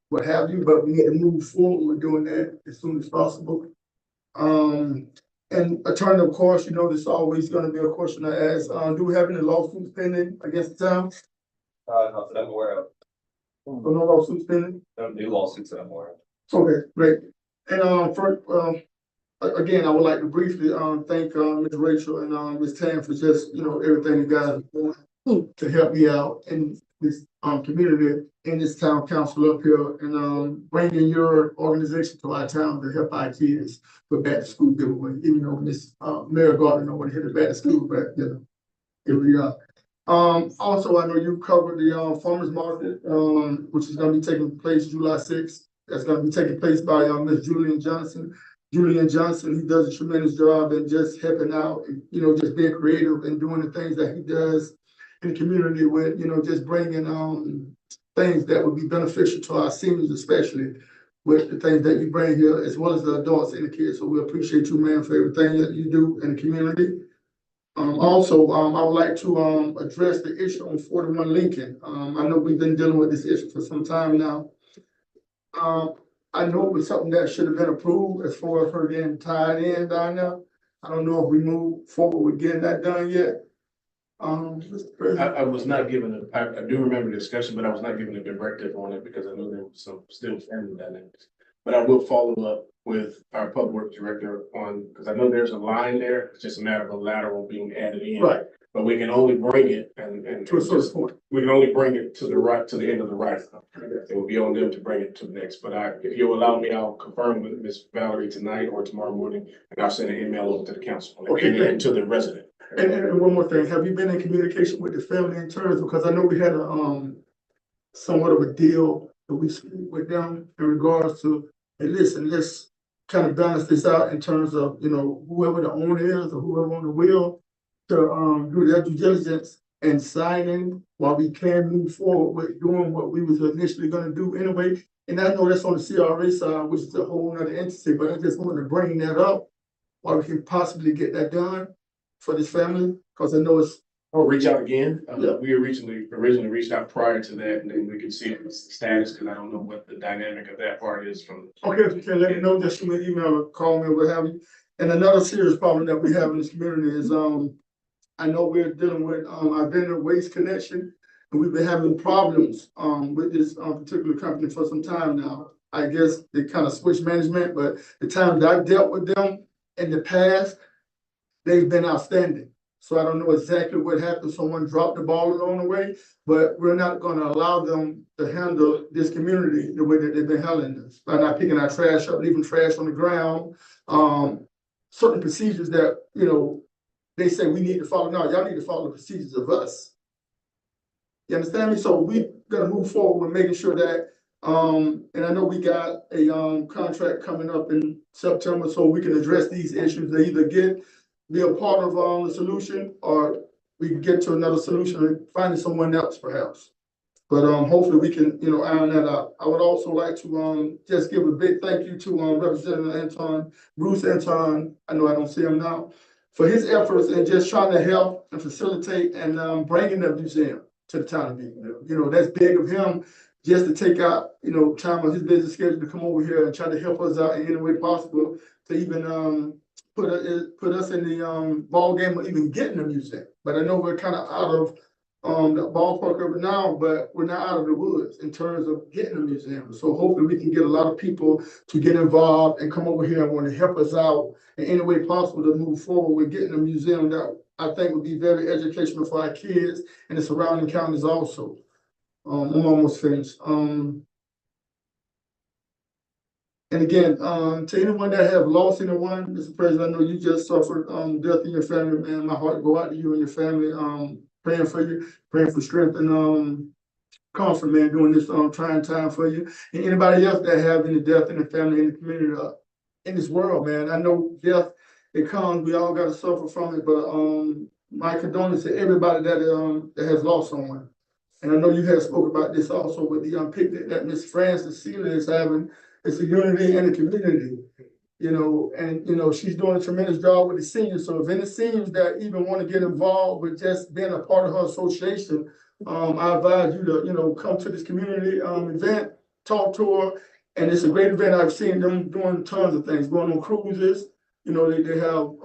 what have you, but we need to move forward with doing that as soon as possible. And attorney, of course, you know, there's always gonna be a question I ask, do we have any lawsuits pending against the town? Not that I'm aware of, No lawsuits pending? no new lawsuits that I'm aware of. Okay, great. And, first, again, I would like to briefly, thank, Ms. Rachel and, Ms. Tam for just, you know, everything you guys are doing to help me out in this, community, in this town council up here and, bringing your organization to our town to help our kids for back to school giveaway, even though Miss, Mayor Gardner don't want to hit it back to school, but, you know, here we are. Also, I know you covered the, farmer's market, which is gonna be taking place July 6th. That's gonna be taking place by, Ms. Julian Johnson. Julian Johnson, he does a tremendous job in just helping out, and, you know, just being creative and doing the things that he does in the community with, you know, just bringing, things that would be beneficial to our seniors, especially with the things that you bring here, as well as the adults and the kids. So we appreciate you, man, for everything that you do in the community. Also, I would like to, address the issue on 41 Lincoln. I know we've been dealing with this issue for some time now. I know it was something that should have been approved as far as her getting tied in down there. I don't know if we moved forward with getting that done yet. Mr. President. I was not given I do remember the discussion, but I was not given a directive on it because I knew there was some still family dynamics. But I will follow up with our public works director on, because I know there's a line there, it's just a matter of a lateral being added in. Right. But we can only bring it and To a certain point. we can only bring it to the right, to the end of the right. It will be on them to bring it to the next, but if you'll allow me, I'll confirm with Ms. Valerie tonight or tomorrow morning, and I'll send an email over to the council. Okay. And to the resident. And one more thing, have you been in communication with the family in terms, because I know we had a, somewhat of a deal that we speak with them in regards to, hey, listen, let's kind of balance this out in terms of, you know, whoever the owner is or whoever on the wheel to, do their due diligence and signing while we can move forward with doing what we was initially gonna do anyway. And I know that's on the CRA side, which is a whole nother entity, but I just wanted to bring that up while we can possibly get that done for this family, because I know it's. I'll reach out again. Yeah. We originally reached out prior to that, and then we can see the status, because I don't know what the dynamic of that part is from. Okay, if you can let me know, just shoot me an email or call me or what have you. And another serious problem that we have in this community is, I know we're dealing with, our vendor waste connection, and we've been having problems, with this, particular company for some time now. I guess they kind of switched management, but the time that I dealt with them in the past, they've been outstanding. So I don't know exactly what happened. Someone dropped the ball along the way, but we're not gonna allow them to handle this community the way that they've been handling this. By not picking our trash up, leaving trash on the ground, certain procedures that, you know, they say we need to follow. No, y'all need to follow the procedures of us. You understand me? So we gotta move forward with making sure that, and I know we got a, contract coming up in September, so we can address these issues. They either be a part of, the solution, or we can get to another solution and finding someone else perhaps. But, hopefully we can, you know, iron that out. I would also like to, just give a big thank you to, Representative Bruce Anton, I know I don't see him now, for his efforts in just trying to help and facilitate and, bringing the museum to the town of Eatonville. You know, that's big of him, just to take out, you know, time on his business schedule to come over here and try to help us out in any way possible to even, put us in the, ball game of even getting the museum. But I know we're kind of out of, the ballpark of it now, but we're not out of the woods in terms of getting a museum. So hopefully we can get a lot of people to get involved and come over here and want to help us out in any way possible to move forward with getting a museum that I think would be very educational for our kids and the surrounding counties also. I'm almost finished. And again, to anyone that have lost anyone, Mr. President, I know you just suffered death in your family, man. My heart go out to you and your family. Praying for you, praying for strength and comfort, man, during this trying time for you. And anybody else that have any death in the family, in the community, in this world, man. I know death, it comes, we all gotta suffer from it, but my condolences to everybody that has lost someone. And I know you had spoke about this also with the picnic that Miss Frances Sealy is having it's a unity in the community. You know, and you know, she's doing a tremendous job with the seniors. So if any seniors that even want to get involved with just being a part of her association, I advise you to, you know, come to this community event, talk to her. And it's a great event. I've seen them doing tons of things, going on cruises. You know, they have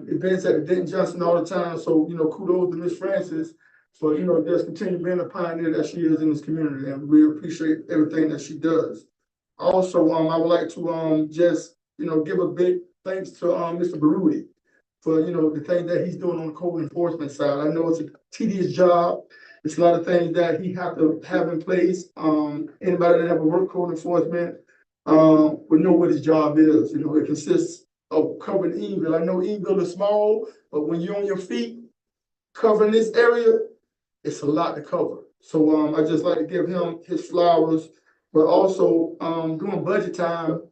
events at the Denton Johnson all the time. So, you know, kudos to Miss Francis for, you know, just continue being a pioneer that she is in this community. And we appreciate everything that she does. Also, I would like to just, you know, give a big thanks to Mr. Baruti for, you know, the thing that he's doing on the code enforcement side. I know it's a tedious job. It's a lot of things that he have to have in place. Anybody that ever worked code enforcement would know what his job is. You know, it consists of covering Eatonville. I know Eatonville is small, but when you're on your feet covering this area, it's a lot to cover. So I just like to give him his flowers, but also during budget time,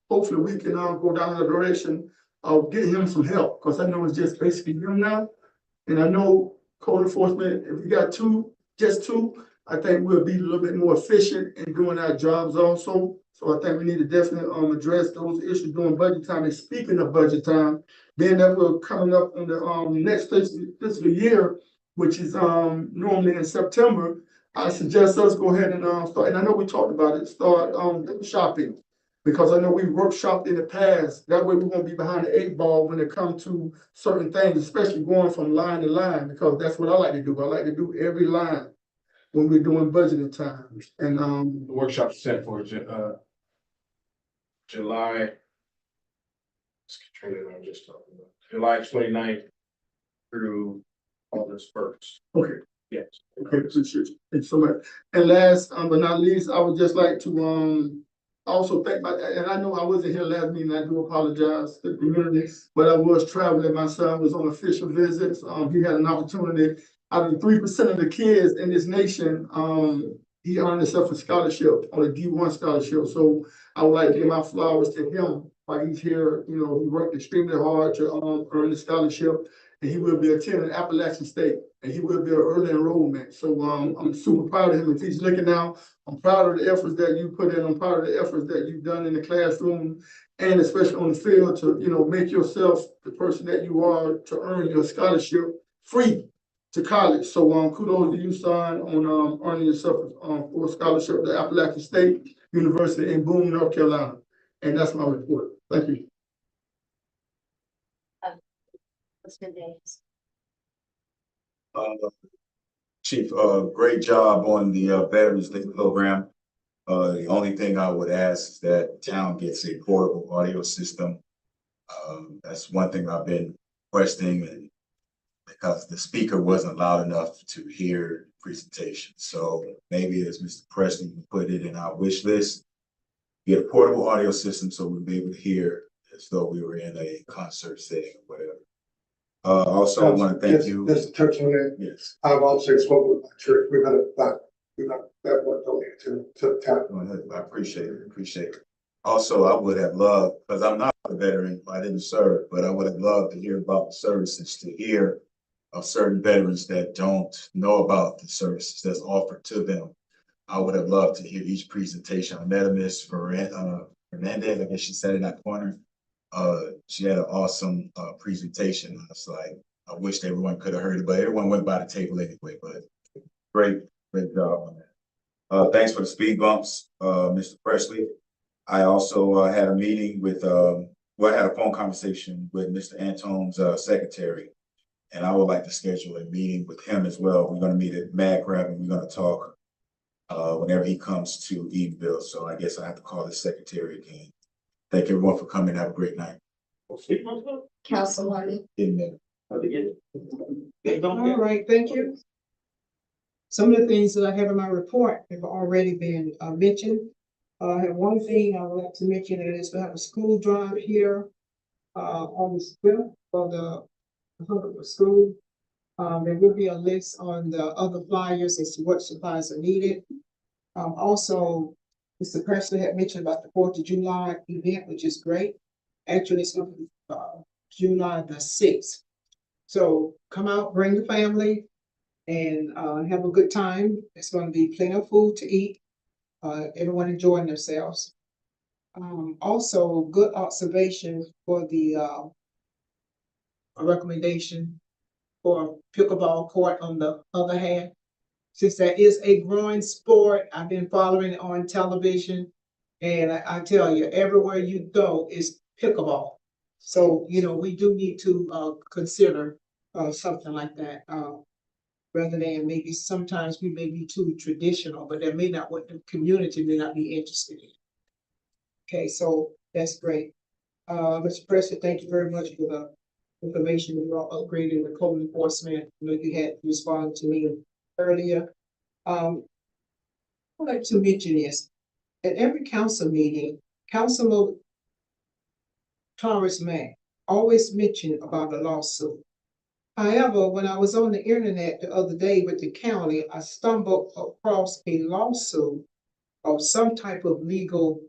hopefully we can go down the direction of getting him some help, because I know it's just basically him now. And I know code enforcement, if we got just two, I think we'll be a little bit more efficient in doing our jobs also. So I think we need to definitely address those issues during budget time. And speaking of budget time, being that we're coming up on the next fiscal year, which is normally in September, I suggest us go ahead and start, and I know we talked about it, start shopping. Because I know we workshopped in the past, that way we won't be behind the 8 ball when it comes to certain things, especially going from line to line, because that's what I like to do. I like to do every line when we're doing budgeting times. And The workshop set for July. Katrina and I were just talking about July 29th through August 1st. okay. Yes. Okay, appreciate you. Thanks so much. And last but not least, I would just like to also thank and I know I wasn't here last meeting, I do apologize to the community, but I was traveling. My son was on official visits. He had an opportunity. Out of the 3% of the kids in this nation, he earned himself a scholarship on a D1 scholarship. So I would like to give my flowers to him while he's here. You know, he worked extremely hard to earn the scholarship, and he will be attending Appalachian State, and he will be an early enrollment. So I'm super proud of him. If he's looking now, I'm proud of the efforts that you put in. I'm proud of the efforts that you've done in the classroom and especially on the field to, you know, make yourself the person that you are to earn your scholarship free to college. So kudos to you, son, on earning yourself for a scholarship to Appalachian State University in Boone, North Carolina. And that's my report. Thank you. Mr. Davis. Chief, great job on the Veterans Day program. The only thing I would ask is that town gets a portable audio system. That's one thing I've been requesting, and because the speaker wasn't loud enough to hear the presentation. So maybe as Mr. Preston put it in our wish list, get a portable audio system so we'll be able to hear as though we were in a concert setting or whatever. Also, I want to thank you. Just touch on that. Yes. I've also spoken with my church. We're gonna that one donate to the town. I appreciate it. Appreciate it. Also, I would have loved, because I'm not a veteran, I didn't serve, but I would have loved to hear about the services, to hear of certain veterans that don't know about the services that's offered to them. I would have loved to hear each presentation. I met a Miss Fernandez, I guess she sat in that corner. She had an awesome presentation. I was like, I wish everyone could have heard it, but everyone went by the table anyway. But great job on that. Thanks for the speed bumps, Mr. Presley. I also had a meeting with, I had a phone conversation with Mr. Antone's secretary, and I would like to schedule a meeting with him as well. We're going to meet at MAGRAB, and we're going to talk whenever he comes to Eatonville. So I guess I have to call the secretary again. Thank everyone for coming. Have a great night. Councilwoman. All right, thank you. Some of the things that I have in my report have already been mentioned. I have one thing I would like to mention, and is we have a school drive here on the 5th for the Hungerford School. There will be a list on the other flyers as to what supplies are needed. Also, Mr. Presley had mentioned about the 4th of July event, which is great. Actually, it's going to be July the 6th. So come out, bring the family, and have a good time. It's going to be plenty of food to eat. Everyone enjoying themselves. Also, good observation for the, a recommendation for pickleball court on the other hand. Since that is a growing sport, I've been following it on television. And I tell you, everywhere you go is pickleball. So, you know, we do need to, consider, something like that, rather than maybe sometimes we may be too traditional, but that may not what the community may not be interested in. Okay, so that's great. Mr. President, thank you very much for the information you all upgrading the code enforcement. I know you had responded to me earlier. I'd like to mention this. At every council meeting, Councilman Taurus Mack always mentioned about a lawsuit. However, when I was on the internet the other day with the county, I stumbled across a lawsuit of some type of legal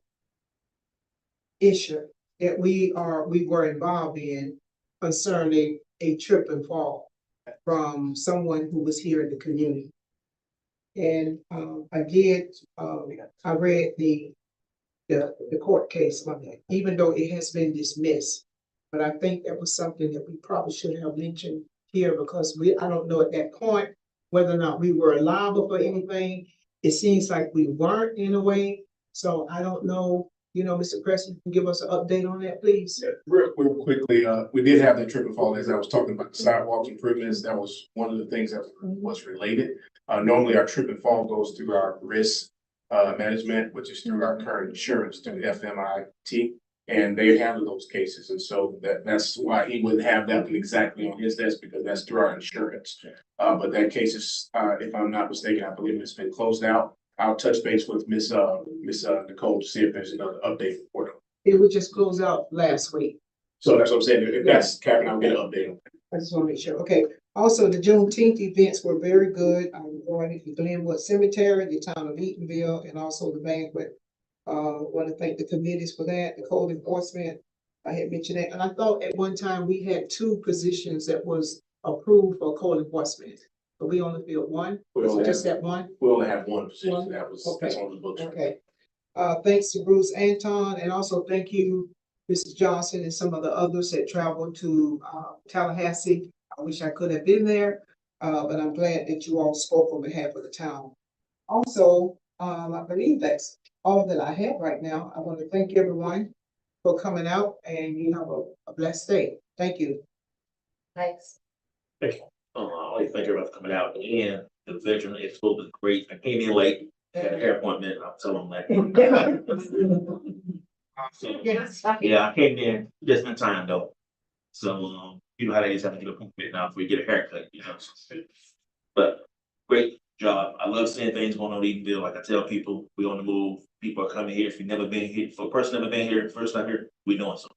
issue that we were involved in concerning a trip and fall from someone who was here in the community. And I read the court case on that, even though it has been dismissed. But I think that was something that we probably should have mentioned here because I don't know at that point whether or not we were liable for anything. It seems like we weren't in a way. So I don't know, you know, Mr. President, can you give us an update on that, please? Yeah, real quickly, we did have that trip and fall as I was talking about the sidewalk improvements. That was one of the things that was related. Normally our trip and fall goes through our risk management, which is through our current insurance, through FMIT, and they handle those cases. And so that's why he wouldn't have that one exactly on his desk because that's through our insurance. But that case is, if I'm not mistaken, I believe it's been closed out. I'll touch base with Miss Nicole to see if there's another update for them. It was just closed out last week. So that's what I'm saying. If that's Kevin, I'll get an update. I just want to make sure. Okay. Also, the Juneteenth events were very good. I'm going to Glenwood Cemetery, the town of Eatonville, and also the banquet. Want to thank the committees for that, the code enforcement. I had mentioned that. And I thought at one time we had 2 positions that was approved for code enforcement. But we only filled 1. Just that one? We only have 1 position. One? That's Okay. on the books. Okay. Thanks to Bruce Anton, and also thank you, Mrs. Johnson, and some of the others that traveled to Tallahassee. I wish I could have been there, but I'm glad that you all spoke on behalf of the town. Also, I believe that's all that I have right now. I want to thank everyone for coming out, and you have a blessed day. Thank you. Thanks. I'd like to thank everybody for coming out and the veteran expo was great. I came in late, had a hair appointment, I'll tell them that. Yes. Yeah, I came in just in time though. So, you know how that is having to get a appointment now before you get a haircut, you know. But great job. I love seeing things going on in Eatonville. Like I tell people, we on the move. People are coming here. If you've never been here, for a person never been here, first time here, we doing something.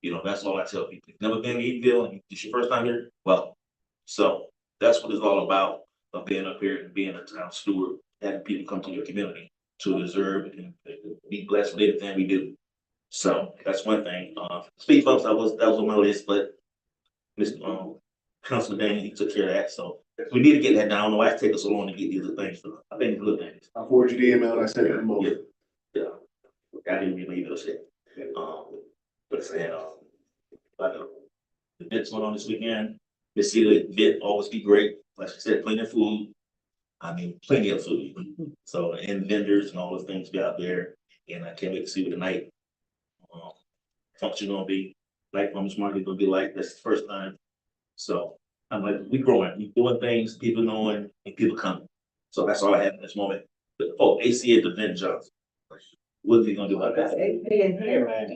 You know, that's all I tell people. If you've never been to Eatonville and it's your first time here, well, so that's what it's all about, of being up here and being a town steward, having people come to your community to deserve and be blessed with everything we do. So that's one thing. Speed bumps, that was on my list, but Mr. Councilman Daniel, he took care of that. So we need to get that down. I don't know why it takes us so long to get these other things. So I think it's good things. I'll forward you the email and I sent it in the moment. Yeah. I didn't even leave those shit. But saying, like the events going on this weekend, Miss Celia event always be great. Like she said, plenty of food. I mean, plenty of food. So, and vendors and all those things be out there. And I can't wait to see what the night function gonna be. Like Farmers Market gonna be like. That's the first time. So I'm like, we growing, we doing things, people knowing, and people coming. So that's all I have in this moment. But AC at the Vin Johnson. What are we gonna do about that?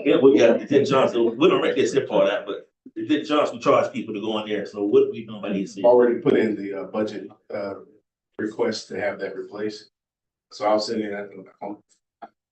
Yeah, we got the Vin Johnson. We don't write this here for that, but the Vin Johnson charge people to go in there. So what are we doing about AC? Already put in the budget request to have that replaced. So I'll send it. I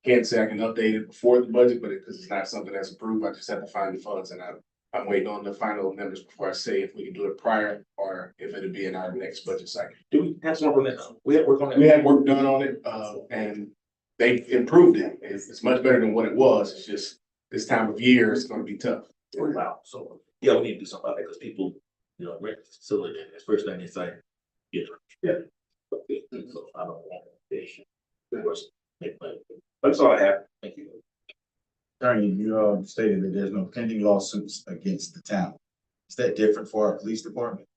can't say I can update it before the budget, but because it's not something that's approved, I just have to find the funds, and I'm waiting on the final numbers before I say if we can do it prior or if it'll be in our next budget cycle. Do we have some work on that? We had work on that. We had work done on it, and they improved it. It's much better than what it was. It's just this time of year, it's gonna be tough. Wow. So yeah, we need to do something about that because people, you know, rent the facility. That's the first thing they say. Yeah. So I don't want to make money. That's all I have. Thank you. Attorney, you stated that there's no pending lawsuits against the town. Is that different for our police department?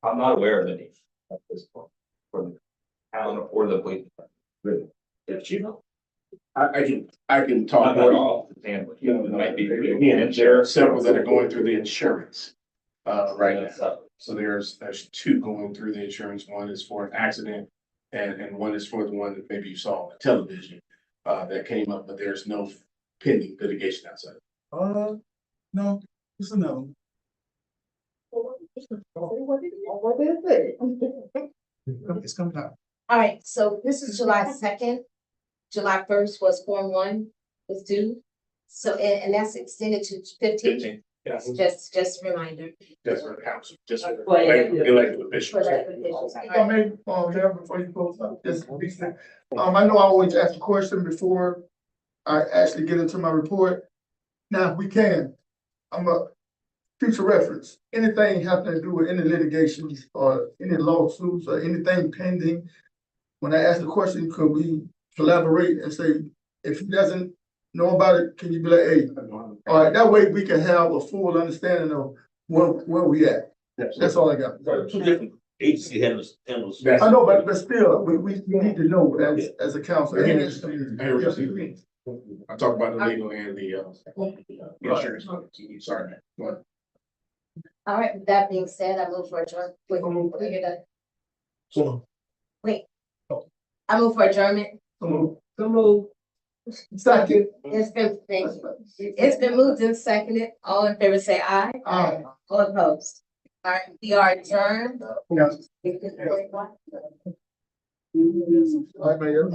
I'm not aware of any at this point for the town or the police department. Really? If you know. I can talk Not at more. all. It might be. Again, there are several that are going through the insurance, right now. So, So there's two going through the insurance. One is for an accident and one is for the one that maybe you saw on the television, that came up, but there's no pending litigation outside. No, it's a no. It's coming out. All right, so this is July 2nd. July 1st was Form 1 was due. So, and that's extended to 15. 15, yes, Just a reminder. just for the council, just for Well, yeah, elected elected For officials. the officials. If I may, Mayor, before you close up, just briefly, I know I always ask a question before I actually get into my report. Now, if we can, I'm a future reference, anything having to do with any litigations or any lawsuits or anything pending. When I ask the question, could we collaborate and say, if he doesn't know about it, can you be like, hey, all right, that way we can have a full understanding of where we at. That's all I got. Two different agency handles. I know, but still, we need to know as a council. I hear what you're saying. I talk about the legal and the insurance. Sorry, man. Go ahead. All right, with that being said, I move for adjournment. Wait, we're gonna, So, wait. I move for adjournment. second, It's been moved and seconded. All in favor, say aye. aye. All opposed. All right, we are adjourned. Yes. All right, Mayor.